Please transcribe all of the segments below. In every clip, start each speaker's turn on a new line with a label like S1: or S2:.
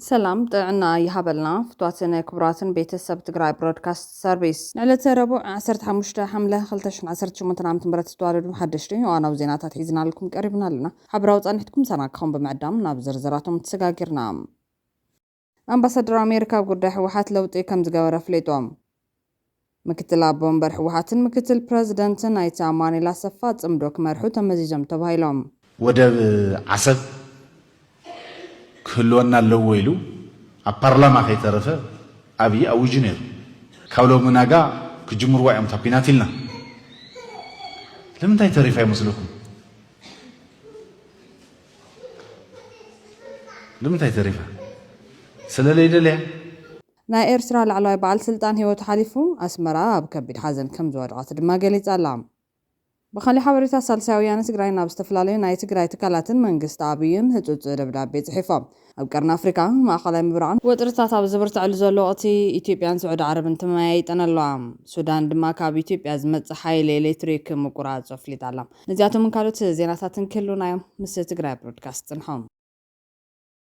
S1: سلام طعنا يهبلنا فتواتنا كبراتن بيتسب تقرأ برودكاست سيرفيس نعلت ربع عسرت حمشتا حملة خلتش عسرت شو متنعم تمرت تتوالد محدشتين وأنا وزيناتها تحيزنا لكم قريبنا لنا حبراوت أنحتكم سناكم بمعدام نابزر زراتهم تسقاقرنا أمباسادر أمريكا بقرده حوحات لوطي كم تقاورة فليتوم مكتل أبومبر حوحاتن مكتل بريزيدنتن أيتا ماني لا صفات امدوك مرحوتا مزيجم تبهايلوم
S2: ودب عسب كلنا اللويلو البرلمان خيترفه أبي أو جنير كولو مناجا كجمهور واعي متابينات لنا لم تيترف يا مسلوكم لم تيترف سلالي ليه
S1: نا إرسرال على بعض سلطان هو تحالفه أسمراء بكبير حزن كم زوار عطر ما قلت ألام بخلي حبريتا سالساويان تقراي نابستفلالي ناي تقراي تكالاتن منقست عبيين هتوت دبدابي تحفا أبقرنا أفريكا ما خلي مبرعان وترتات بزبرت على زلوقتي إثيوبيان سعود عرب انتمايت أنا اللعام سودان دما كاب إثيوبيا زمت حيلي إلكتريك مقرات زفلي تعلم نزياتو من كالوت زيناتاتن كلنا يوم مس تقراي برودكاست نحوم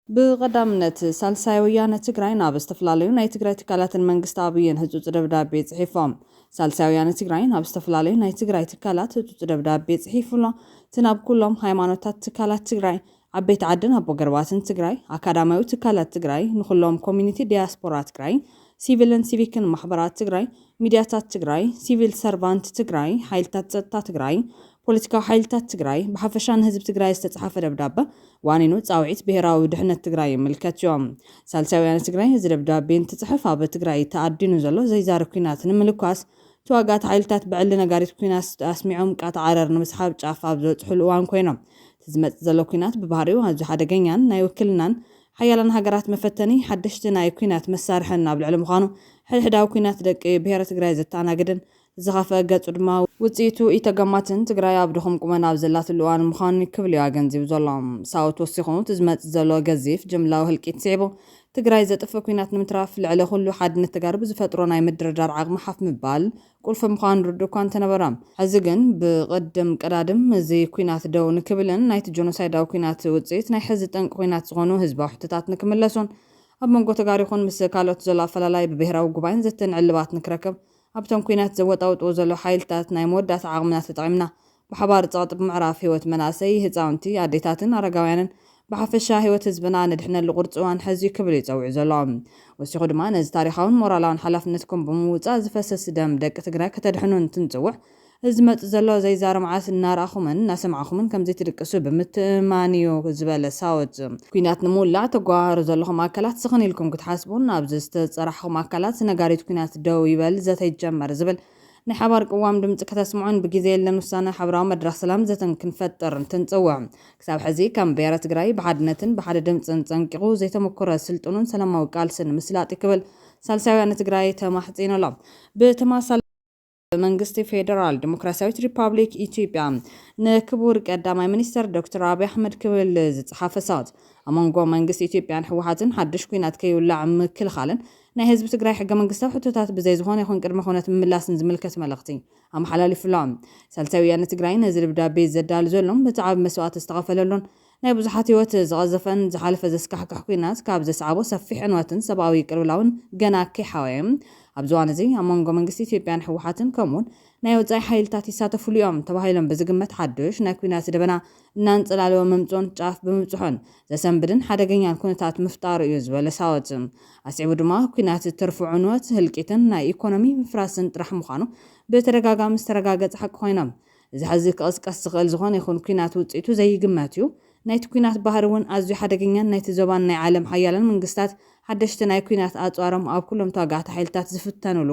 S1: بقدامنت سالساويان تقراي نابستفلالي ناي تقراي تكالاتن منقست عبيين هتوت دبدابي تحفا سالساويان تقراي نابستفلالي ناي تقراي تكالات هتوت دبدابي تحفلا تناب كلهم هايمانوتات تكالات تقراي عبيت عدن أبو قرواتن تقراي أكاديميو تكالات تقراي نخلهم كوميونيتي دياسبورات تقراي سيفيلن سيفيكن محبرات تقراي ميدياتات تقراي سيفيل سيرفانت تقراي حيلتات تقراي بوليتيكا حيلتات تقراي بحفشان هزب تقراي استتصحافة دبدابة وانينو تصاوعيت بهراو دحنة تقراي ملكات يوم سالساويان تقراي هزب دبدابين تتصحفها بتقراي تعدينو زلو زي زاركينات نملكواس تواقات حيلتات بعلنا قاريت كويناس أسمعهم قات عرر نمسحاب جافا بزوت حلوان كوينهم تزمت زلو كوينات ببهاريو هزو حدا جنيان نايو كلنان حيالان هاقرات مفتني حدشت نايو كوينات مسارحنا بالعلم خانو حداو كوينات دك بهارة تقراي زتانا قدن زخافة قد ما وتيتو إتقاماتن تقراي عبدهم كمان بزلات اللوان مخاني كبليو عجنزي وزلام ساوت وسيخون تزمت زلو قزيف جملاو هلكيت سيبو تقراي زتفا كوينات نمتراف لعلى خلو حد نتقارب زفترونا يمدردار عقم حف مبال كل فمخان ردو كان تنبرام حزقن بقدم قرادم زي كوينات دو نكبلن نايت جونوسايد او كوينات وتيت ناي حز تنق كوينات زغونو هزبا وحتتات نكملسون اب منغو تقاريخون مس كالوت زلا فلالاي ببهراو قباين زتن علبات نكركب ابتم كوينات زوطاوط وزلو حايلتات ناي مودات عقمنا تطعمنا بحبار تصاطب معراف هيوت مناسي هزاونتي اديتاتن ارقاويانن بحفشا هيوت هزبنا ندحنا لغرصوان حزي كبل يتصوع زلام وسيخو دما نز تاريخاون مورالان حلفنتكم بموصا زفسس دم دق تقرا كتدحنون تنصوع هزمت زلو زي زار معاس النار اخومن ناسمع اخومن كم زي تدقسو بمتمانيو زباله ساوت كوينات نمولا تغوار زلهم اكلات سخني لكم كتحاسبون ابزست صراحهم اكلات نغاريت كوينات دو يبل زت يتجمر زبل نحبار قوام دمت كتسمعون بجزء لنوسانا حبراو مدرخ سلام زتن كنفتر تنصوع كساب حزي كم بيرة تقراي بحدنتن بحد دمت تنققو زي تمكر سلطنون سلام وقالسن مسلاتي كبل سالساويان تقراي تماحطين الله بتماثل منغستي فيدرال ديمقراطية ريبابليك إثيوبيا نكبور قدامي منستر دكتور أبي أحمد كبل زتصحافسات أمانغو منغست إثيوبيا حوحاتن حدش كوينات كيولع مكل خالن ناي حزب تقراي حق منغستا حتوتات بزي زغون يخون قرمه خونات مملاس نزملكت ملغتي أم حلالي فلام سالساويان تقراي نزل بدا بيز زدال زولهم بتعب مسوات استغفللون ناي بزحات هيوت زغزفن زحالف زسكحكح كوينات كاب زسعبو سفيح عنواتن سباوي قربلاون جناكي حوايم أبزوان زي أمانغو منغست إثيوبيا حوحاتن كمون ناي وزاي حيلتات يساتفو اليوم تباهيلن بزقمت حدش ناي كوينات دبنا نانصلالو ممصون تعاف بمصحون زسنبدن حدغنيان كونتات مفتار يزبل ساوتم اسعبو دما كوينات ترفع عنوات هلقيتن ناي ايكونومي مفراسن طرح مخانو بترغاغام استرغاغص حق خوينم እዚ حزي قسقس زغل زغون يكون كوينات وصيتو زي ግማትዩ ናይቲ ኩናት ባህርውን ኣዝዩ ሓደገኛን ናይቲ ዞባን ናይ ዓለም ሓያላን መንግስታት ሓደሽቲ ናይ ኩናት ኣጽዋሮም ኣብ ኩሎም ተዋጋእቲ ሓይልታት ዝፍተንሉ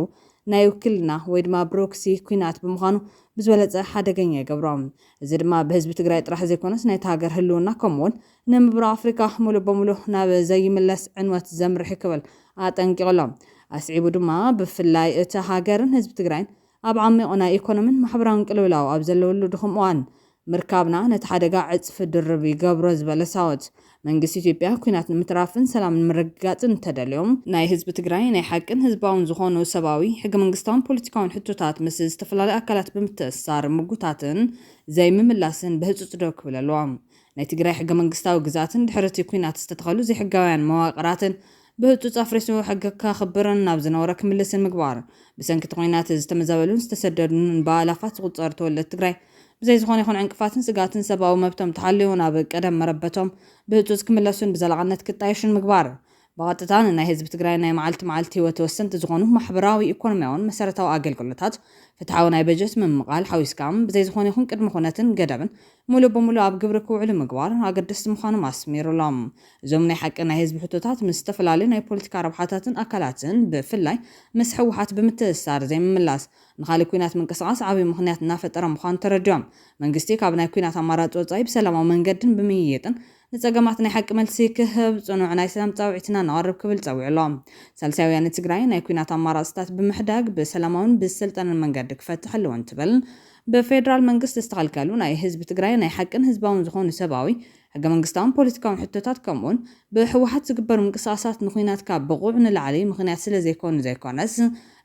S1: ናይ ውክልና ወይ ድማ ብሮክሲ ኩናት ብምዃኑ ብዝበለጸ ሓደገኛ ይገብሮም እዚ ድማ ብህዝቢ ትግራይ ጥራሕ ዘይኮነስ ናይቲ ሃገር ህልውና ከምኡውን ንምብራቕ ኣፍሪካ ሙሉእ በሙሉእ ናብ ዘይምለስ ዕንወት ዘምርሕ ክብል ኣጠንቂቖሎም ኣስዒቡ ድማ ብፍላይ እቲ ሃገርን ህዝቢ ትግራይን ኣብ ዓሚቕ ናይ ኢኮኖሚን ማሕበራውን ቅልውላው ኣብ ዘለወሉ ድኹም እዋን مركبنا نتحدث عصف الدرب يقبر زبالة ساوت መንግስቲ ኢትዮጵያ ኩናት ንምትራፍን ሰላምን ምርግጋጽን ተደልዮም ናይ ህዝቢ ትግራይ ናይ ሓቅን ህዝባውን ዝኾኑ ሰባዊ ሕገ መንግስታውን ፖለቲካውን ሕቶታት ምስ ዝተፈላለዩ ኣካላት ብምትእስሳር ምጉታትን ዘይምምላስን ብህጹጽ ደው ክብለሎም ናይ ትግራይ ሕገ መንግስታዊ ግዛትን ድሕርቲ ኩናት ዝተተኸሉ ዘይሕጋውያን መዋቕራትን ብህፁፅ ኣፍሪሱ ሕጊ ከኽብርን ናብ ዝነበረ ክምልስን ምግባር ብሰንኪ ኩናት ዝተመዛበሉን ዝተሰደዱን ብኣላፋት ዝቑፀሩ ተወለድቲ ትግራይ ብዘይ ዝኾነ ይኹን ዕንቅፋትን ስጋትን ሰብኣዊ መብቶም ተሓልዩ ናብ ቀደም መረበቶም ብህፁፅ ክምለሱን ብዘላቕነት ክጣየሹን ምግባር ብቐጥታ ናይ ህዝቢ ትግራይ ናይ መዓልቲ ህይወት ወሰንቲ ዝኾኑ ማሕበራዊ ኢኮኖሚያውን መሰረታዊ ኣገልግሎታት ፍትሓዊ ናይ በጀት ምምቃል ሓዊስካም ብዘይ ዝኾነ ይኹን ቅድመ ኩነትን ገደብን ሙሉእ ብሙሉእ ኣብ ግብሪ ክውዕሉ ምግባር ኣገደስቲ ምዃኖም ኣስሚሩሎም እዞም ናይ ሓቂ ናይ ህዝቢ ሕቶታት ምስ ዝተፈላለዩ ናይ ፖለቲካ ረብሓታትን ኣካላትን ብፍላይ ምስ ሕወሓት ብምትእስሳር ዘይምምላስ ንኻልእ ኩናት ምንቅስቓስ ዓብዪ ምኽንያት እናፈጠረ ምዃኑ ተረዲኦም መንግስቲ ካብ ናይ ኩናት ኣማራፂ ወፃኢ ብሰላማዊ መንገድን ብምይይጥን ንፀገማት ናይ ሓቂ መልሲ ክህብ ጽኑዕ ናይ ሰላም ጻውዒትና ነቕርብ ክብል ጸዊዕሎም ሳልሳይ ወያነ ትግራይ ናይ ኩናት ኣማራፅታት ብምሕዳግ ብሰላማውን ብዝሰልጠነን መንገዲ ክፈትሕ ኣለዎን ትብል ብፌደራል መንግስቲ ዝተኸልከሉ ናይ ህዝቢ ትግራይ ናይ ሓቅን ህዝባውን ዝኾኑ ሰብኣዊ ሕገ መንግስታውን ፖለቲካውን ሕቶታት ከምኡውን ብሕወሓት ዝግበሩ ምንቅስቓሳት ንኩናት ካብ ብቑዕ ንላዕሊ ምኽንያት ስለ ዘይኮኑ ዘይኮነስ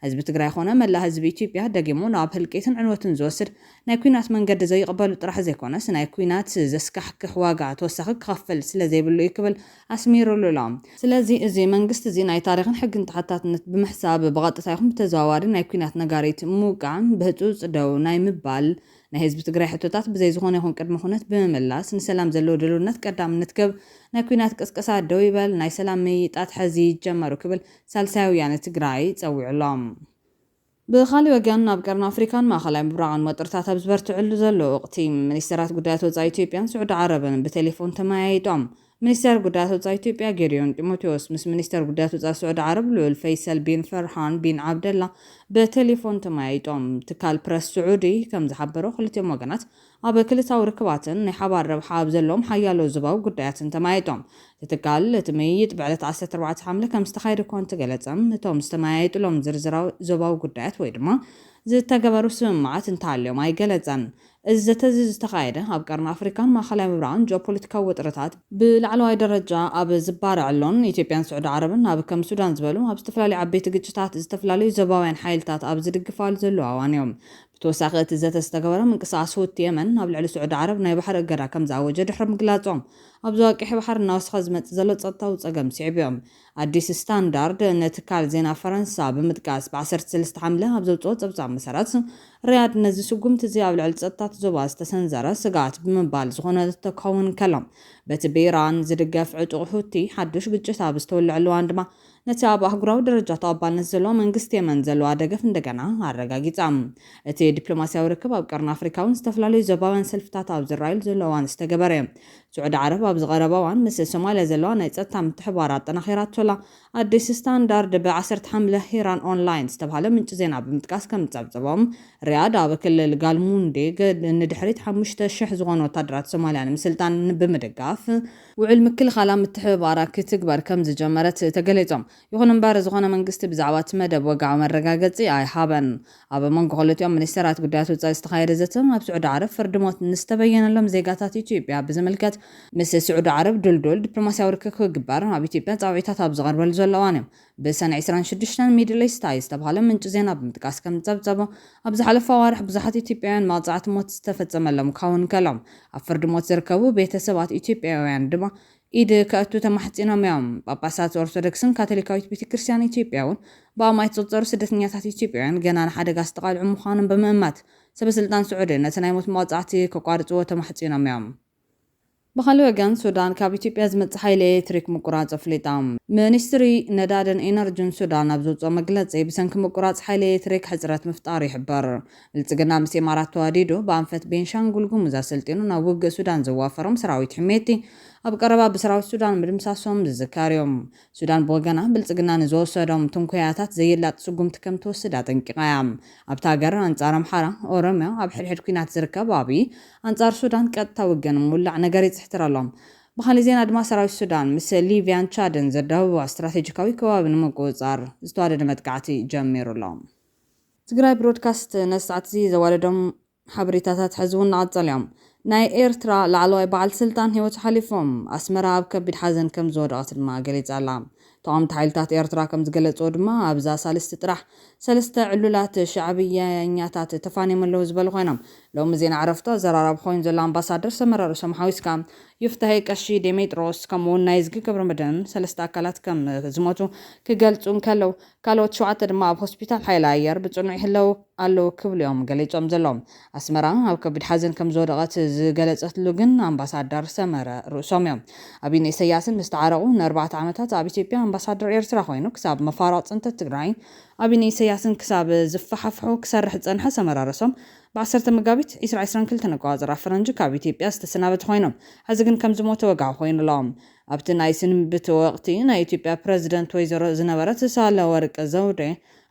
S1: ህዝቢ ትግራይ ኮነ መላ ህዝቢ ኢትዮጵያ ደጊሙ ናብ ህልቄትን ዕንወትን ዝወስድ ናይ ኩናት መንገዲ ዘይቕበሉ ጥራሕ ዘይኮነስ ናይ ኩናት ዘስካሕክሕ ዋጋ ተወሳኺ ክኸፍል ስለ ዘይብሉ እዩ ክብል ኣስሚሩሎም ስለዚ እዚ መንግስቲ እዚ ናይ ታሪኽን ሕግን ተሓታትነት ብምሕሳብ ብቐጥታ ይኹን ብተዘዋዋሪ ናይ ኩናት ነጋሪት ምውቃዕ ብህፁፅ ደው ናይ ምባል ናይ ህዝቢ ትግራይ ሕቶታት ብዘይ ዝኾነ ይኹን ቅድመ ኩነት ብምምላስ ንሰላም ዘለዎ ድልውነት ቀዳምነት ክብ ናይ ኩናት ቅስቀሳ ደው ይበል ናይ ሰላም ምይይጣት ሕዚ ይጀመሩ ክብል ሳልሳይ ወያነ ትግራይ ጸዊዑሎም ብኻልእ ወገን ኣብ ቀርኒ ኣፍሪካን ማእኸላይ ምብራቕን ወጥርታት ኣብ ዝበርትዕሉ ዘሎ ወቕቲ ሚኒስትራት ጉዳያት ወፃኢ ኢትዮጵያን ስዑድ ዓረብን ብቴሌፎን ተመያይጦም ሚኒስተር ጉዳያት ወፃኢ ኢትዮጵያ ጌዲዮን ጢሞቴዎስ ምስ ሚኒስተር ጉዳያት ወፃኢ ስዑድ ዓረብ ልዑል ፈይሰል ቢን ፈርሃን ቢን ዓብደላ ብቴሌፎን ተመያይጦም ትካል ፕረስ ስዑዲ ከም ዝሓበሮ ክልቲኦም ወገናት ኣብ ክልታዊ ርክባትን ናይ ሓባር ረብሓ ኣብ ዘለዎም ሓያሎ ዞባዊ ጉዳያትን ተመያይጦም ትካል እቲ ምይይጥ ብዕለት 14 ሓምለ ከም ዝተኻየደ እኳ እንተገለጸም እቶም ዝተመያየጡሎም ዝርዝራዊ ዞባዊ ጉዳያት ወይ ድማ ዝተገበሩ ስምምዓት እንተሃልዮም ኣይገለጸን እዚ ዝተኻየደ ኣብ ቀርኒ ኣፍሪካን ማእኸላይ ምብራቕን ጂኦፖለቲካዊ ውጥረታት ብላዕለዋይ ደረጃ ኣብ ዝባርዕሎን ኢትዮጵያን ስዑድ ዓረብን ኣብ ከም ሱዳን ዝበሉ ኣብ ዝተፈላለዩ ዓበይቲ ግጭታት ዝተፈላለዩ ዞባውያን ሓይልታት ኣብ ዝድግፋሉ ዘለዉ ኣዋን እዮም ብተወሳኺ እቲ ዝተገበረ ምንቅስቓስ ሁቲ የመን ኣብ ልዕሊ ስዑድ ዓረብ ናይ ባሕሪ እገዳ ከም ዝኣወጀ ድሕሪ ምግላጾም ኣብ ዝዋቂሕ ባሕሪ እናወስኸ ዝመጽእ ዘሎ ፀጥታዊ ፀገም ስዕብዮም ኣዲስ ስታንዳርድ ነትካል ዜና ፈረንሳ ብምጥቃስ ብ13 ሓምለ ኣብ ዘውፅኦ ፀብጻብ መሰረት ሪያድ ነዚ ስጉምቲ እዚ ኣብ ልዕሊ ፀጥታት ዞባ ዝተሰንዘረ ስጋት ብምባል ዝኾነ ተካውን ከሎም በቲ ብኢራን ዝድገፍ ዕጡቕ ሁቲ ሓዱሽ ግጭት ኣብ ዝተወልዐሉ እዋን ድማ ነቲ ኣብ ኣህጉራዊ ደረጃ ተቐባልነት ዘለዎ መንግስቲ የመን ዘለዎ ደገፍ እንደገና ኣረጋጊጻ እቲ ዲፕሎማስያዊ ርክብ ኣብ ቀርኒ ኣፍሪካውን ዝተፈላለዩ ዞባውያን ሰልፍታት ኣብ ዝረኣዩሉ ዘሎ እዋን ዝተገበረ ስዑድ ዓረብ ኣብ ዝቐረበ እዋን ምስ ሶማልያ ዘለዋ ናይ ፀጥታ ምትሕብባር ኣጠናኺራቶላ ኣዲስ ስታንዳርድ ብ10 ሓምለ ሂራን ኦንላይን ዝተባሃለ ምንጭ ዜና ብምጥቃስ ከም ዝፀብፀቦም ሪያድ ኣብ ክልል ጋልሙንዴ ንድሕሪት 5,000 ዝኾኑ ወታደራት ሶማልያ ንምስልጣን ብምድጋፍ ውዕል ምክልኻላ ምትሕብባራ ክትግበር ከም ዝጀመረት ተገሊጾም ይኹን እምበር ዝኾነ መንግስቲ ብዛዕባ እቲ መደብ ወግዓዊ መረጋገፂ ኣይሃበን ኣብ መንጎ ክልቲኦም ሚኒስትራት ጉዳያት ወፃኢ ዝተኻየደ ዘተ ኣብ ስዑድ ዓረብ ፍርዲ ሞት ንዝተበየነሎም ዜጋታት ኢትዮጵያ ብዝምልከት ምስ ስዑድ ዓረብ ድልዱል ዲፕሎማስያዊ ርክብ ክግበር ኣብ ኢትዮጵያ ጻውዒታት ኣብ ዝቐርበሉ ዘሎ እዋን እዮም ብሰኔ 26 ሚድል ኢስት ዝተባሃለ ምንጭ ዜና ብምጥቃስ ከም ዝፀብፀቦ ኣብ ዝሓለፈ ኣዋርሕ ብዙሓት ኢትዮጵያውያን መቕጻዕቲ ሞት ዝተፈጸመሎም ካውን ከሎም ኣብ ፍርዲ ሞት ዝርከቡ ቤተሰባት ኢትዮጵያውያን ድማ ኢድ ከእቱ ተማሕፂኖም እዮም ጳጳሳት ኦርቶዶክስን ካቶሊካዊት ቤተክርስትያን ኢትዮጵያ እውን ብኣማይ ዝፅሩ ስደተኛታት ኢትዮጵያውያን ገና ንሓደጋ ዝተቃልዑ ምዃኖም ብምእማት ሰበስልጣን ስዑዲ ነቲ ናይ ሞት መቕጻዕቲ ከቋርፅዎ ተማሕፂኖም እዮም ብኻልእ ወገን ሱዳን ካብ ኢትዮጵያ ዝመጽእ ሓይሊ ኤሌክትሪክ ምቁራጽ ኣፍሊጣ ሚኒስትሪ ነዳድን ኤነርጂን ሱዳን ኣብ ዘውፅኦ መግለፂ ብሰንኪ ምቁራጽ ሓይሊ ኤሌክትሪክ ሕፅረት ምፍጣር ይሕበር ብልጽግና ምስ ኢማራት ተዋዲዱ ብኣንፈት ቤንሻንጉል ጉሙዝ ኣሰልጢኑ ናብ ውግእ ሱዳን ዘዋፈሮም ሰራዊት ሕሜቲ ኣብ ቀረባ ብሰራዊት ሱዳን ምድምሳሶም ዝዝካር እዮም ሱዳን ብወገና ብልጽግና ንዝወሰዶም ትንኮያታት ዘየላጥ ስጉምቲ ከም ትወስድ ኣጠንቂቓ እያ ኣብታ ሃገር ኣንጻር ኣምሓራ ኦሮሚያ ኣብ ሕድሕድ ኩናት ዝርከብ ኣብዪ ኣንጻር ሱዳን ቀጥታ ውግን ምውላዕ ነገር ይፅሕትር ኣሎም ብኻልእ ዜና ድማ ሰራዊት ሱዳን ምስ ሊብያን ቻድን ዘዳውዋ ስትራቴጂካዊ ከባቢ ንምቁፅጻር ዝተዋደደ መጥቃዕቲ ጀሚሩሎም ትግራይ ብሮድካስት ነስዓት እዚ ዘዋለዶም ሓበሬታታት ሕዚ እውን እናቐፀሉ እዮም ናይ ኤርትራ ላዕለዋይ በዓል ስልጣን ሂወቱ ሓሊፎም ኣስመራ ኣብ ከቢድ ሓዘን ከም ዝወደቐት ድማ ገሊጻ ኣላ ተቃውምቲ ሓይልታት ኤርትራ ከም ዝገለጸው ድማ ኣብዛ ሳልስቲ ጥራሕ 3 ዕሉላት ሻዕብያኛታት ተፋንዮም ኣለዉ ዝበሉ ኮይኖም ሎሚ ዜና ዕረፍቶ ዘራረብ ኮይኑ ዘሎ ኣምባሳደር ሰመረ ርእሶም ሓዊስካ ይፍታሄ ቀሺ ዴሜጥሮስ ከምኡውን ናይ ዝጊ ገብረ መድህን 3 ኣካላት ከም ዝሞቱ ክገልጹ ከለው ካልኦት 7 ድማ ኣብ ሆስፒታል ሓይሊ ኣየር ብጽኑዕ ይህለው ኣለዉ ክብሉ እዮም ገሊጾም ዘሎም ኣስመራ ኣብ ከቢድ ሓዘን ከም ዝወደቐት ዝገለጸትሉ ግን ኣምባሳደር ሰመረ ርእሶም እዮም ኣብይ ኢሳያስን ምስ ተዓረቑ ን4 ዓመታት ኣብ ኢትዮጵያ ኣምባሳደር ኤርትራ ኮይኑ ክሳብ መፋረቕ ጽንተት ትግራይ ኣብይ ኢሳያስን ክሳብ ዝፈሓፍሑ ክሰርሕ ዝጸንሐ ሰመረ ርእሶም ብ10 መጋቢት 2022 ነቋፅራ ፈረንጂ ካብ ኢትዮጵያ ዝተሰናበቱ ኮይኖም ሕዚ ግን ከም ዝሞተ ወጋዕ ኮይኑሎም ኣብቲ ናይ ስንብት ወቕቲ ናይ ኢትዮጵያ ፕሬዝደንት ወይዘሮ ዝነበረት ሳህለወርቅ ዘውዴ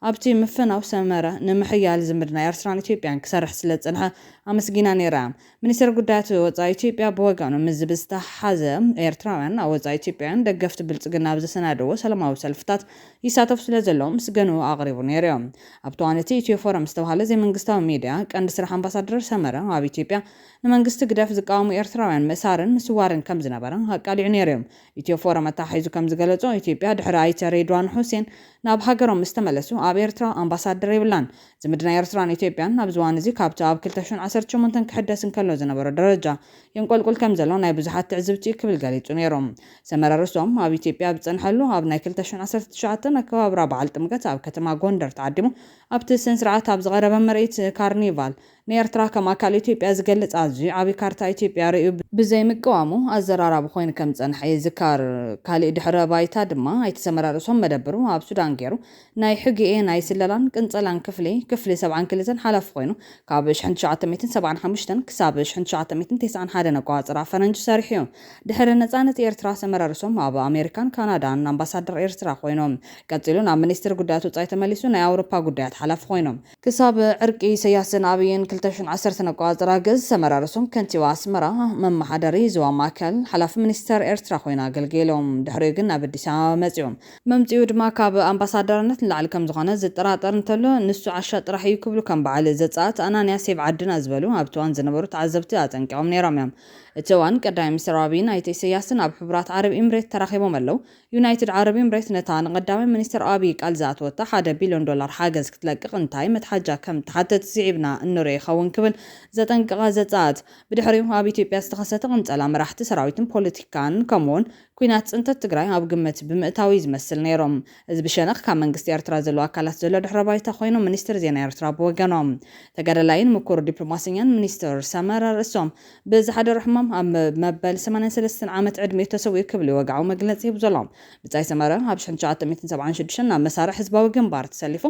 S1: ኣብቲ ምፍናው ሰመረ ንምሕያል ዝምድና ኤርትራን ኢትዮጵያን ክሰርሕ ስለ ዝጸንሐ ኣመስጊና ነይራ ሚኒስትር ጉዳያት ወጻኢ ኢትዮጵያ ብወገኑ ምስ ዝተሓዘ ኤርትራውያን ኣብ ወጻኢ ኢትዮጵያውያን ደገፍቲ ብልጽግና ብዝሰናደዎ ሰላማዊ ሰልፍታት ይሳተፉ ስለ ዘለዎም ምስገኑ ኣቕሪቡ ነይሮም ኣብ ተዋነቲ ኢትዮ ፎረም ዝተባሃለ ዘይመንግስታዊ ሚድያ ቀንዲ ስራሕ ኣምባሳደር ሰመረ ኣብ ኢትዮጵያ ንመንግስቲ ግደፍ ዝቃወሙ ኤርትራውያን ምእሳርን ምስዋርን ከም ዝነበረ ኣቃሊዑ ነይሮም ኢትዮ ፎረም ኣታሒዙ ከም ዝገለጾ ኢትዮጵያ ድሕሪ ኣይተ ሬድዋን ሁሴን ናብ ሃገሮም ዝተመለሱ ኣብ ኤርትራ ኣምባሳደር ይብላን ዝምድና ኤርትራን ኢትዮጵያን ኣብ ዝዋን እዚ ካብቲ ኣብ 2018 ክሕደስ እንከሎ ዝነበረ ደረጃ የንቆልቁል ከም ዘሎ ናይ ብዙሓት ትዕዝብቲ ክብል ገሊጹ ነይሮም ሰመረ ርእሶም ኣብ ኢትዮጵያ ብጸንሐሉ ኣብ ናይ 2019 ኣከባብራ በዓል ጥምቀት ኣብ ከተማ ጎንደር ተዓዲሙ ኣብቲ ስነ ስርዓት ኣብ ዝቐረበ ምርኢት ካርኒቫል ንኤርትራ ከም ኣካል ኢትዮጵያ ዝገልጽ ኣዝዩ ዓብይ ካርታ ኢትዮጵያ ርእዩ ብዘይምቅዋሙ ኣዘራራቢ ኮይኑ ከም ጸንሐ ይዝካር ካልእ ድሕረ ባይታ ድማ ኣይተሰመረ ርእሶም መደብሩ ኣብ ሱዳን ገይሩ ናይ ሕጊኤ ናይ ስለላን ቅንጸላን ክፍሊ 72 ሓላፊ ኮይኑ ካብ 1975 ክሳብ 1991 ነቋፅራ ፈረንጂ ሰሪሑ እዩ ድሕሪ ነጻነት ኤርትራ ሰመረ ርእሶም ኣብ ኣሜሪካን ካናዳን ኣምባሳደር ኤርትራ ኮይኖም ቀፂሉ ናብ ሚኒስትር ጉዳያት ወጻኢ ተመሊሱ ናይ ኣውሮፓ ጉዳያት ሓላፊ ኮይኖም ክሳብ ዕርቂ ኢሳያስን ኣብይን 2010 ነቋፅራ ገዝ ሰመረ ርእሶም ከንቲባ ኣስመራ መማሓደሪ ዞባ ማእከል ሓላፊ ሚኒስተር ኤርትራ ኮይና ኣገልጊሎም ድሕሪ ግን ናብ ኣዲስ ኣበባ መጺኦም መምጽኡ ድማ ካብ ኣምባሳደርነት ንላዕሊ ከም ዝኾነ ዝጠራጠር እንተሎ ንሱ ዓሻ ጥራሕ እዩ ክብሉ ከም በዓል ዘጻት ኣናንያ ሴብ ዓድና ዝበሉ ኣብ እዋን ዝነበሩ ተዓዘብቲ ኣጠንቂቖም ነይሮም እዮም እቲ እዋን ቀዳማይ ሚኒስትር ኣብይን ኣይተ ኢሳያስን ኣብ ሕቡራት ዓረብ ኤምሬት ተራኺቦም ኣለው ዩናይትድ ዓረብ ኤምሬት ነታ ንቀዳማይ ሚኒስትር ኣብይ ቃል ዝኣተወታ $1 ቢልዮን ሓገዝ ክትለቅቕ እንታይ መትሓጃ ከም ተሓተት ዝዒብና እንሪኦ ይኸውን ክብል ዘጠንቅቓ ዘጻት ብድሕሪኡ ኣብ ኢትዮጵያ ዝተኸሰተ ቅንጸላ መራሕቲ ሰራዊትን ፖለቲካን ከምኡውን ኩናት ጽንተት ትግራይ ኣብ ግምት ብምእታዊ ዝመስል ነይሮም እዚ ብሸነኽ ካብ መንግስቲ ኤርትራ ዘለዎ ኣካላት ዘሎ ድሕረ ባይታ ኮይኑ ሚኒስትር ዜና ኤርትራ ብወገኖም ተጋዳላይን ምኩር ዲፕሎማስኛን ሚኒስትር ሰመረ ርእሶም ብዝሓደሩ ሕማም ኣብ መበል 83 ዓመት ዕድሜ ተሰዊኡ ክብል ወግዓዊ መግለፂ ይህብ ዘሎም ብጻይ ሰመረ ኣብ 1976 ናብ መሳርሒ ህዝባዊ ግንባር ተሰሊፉ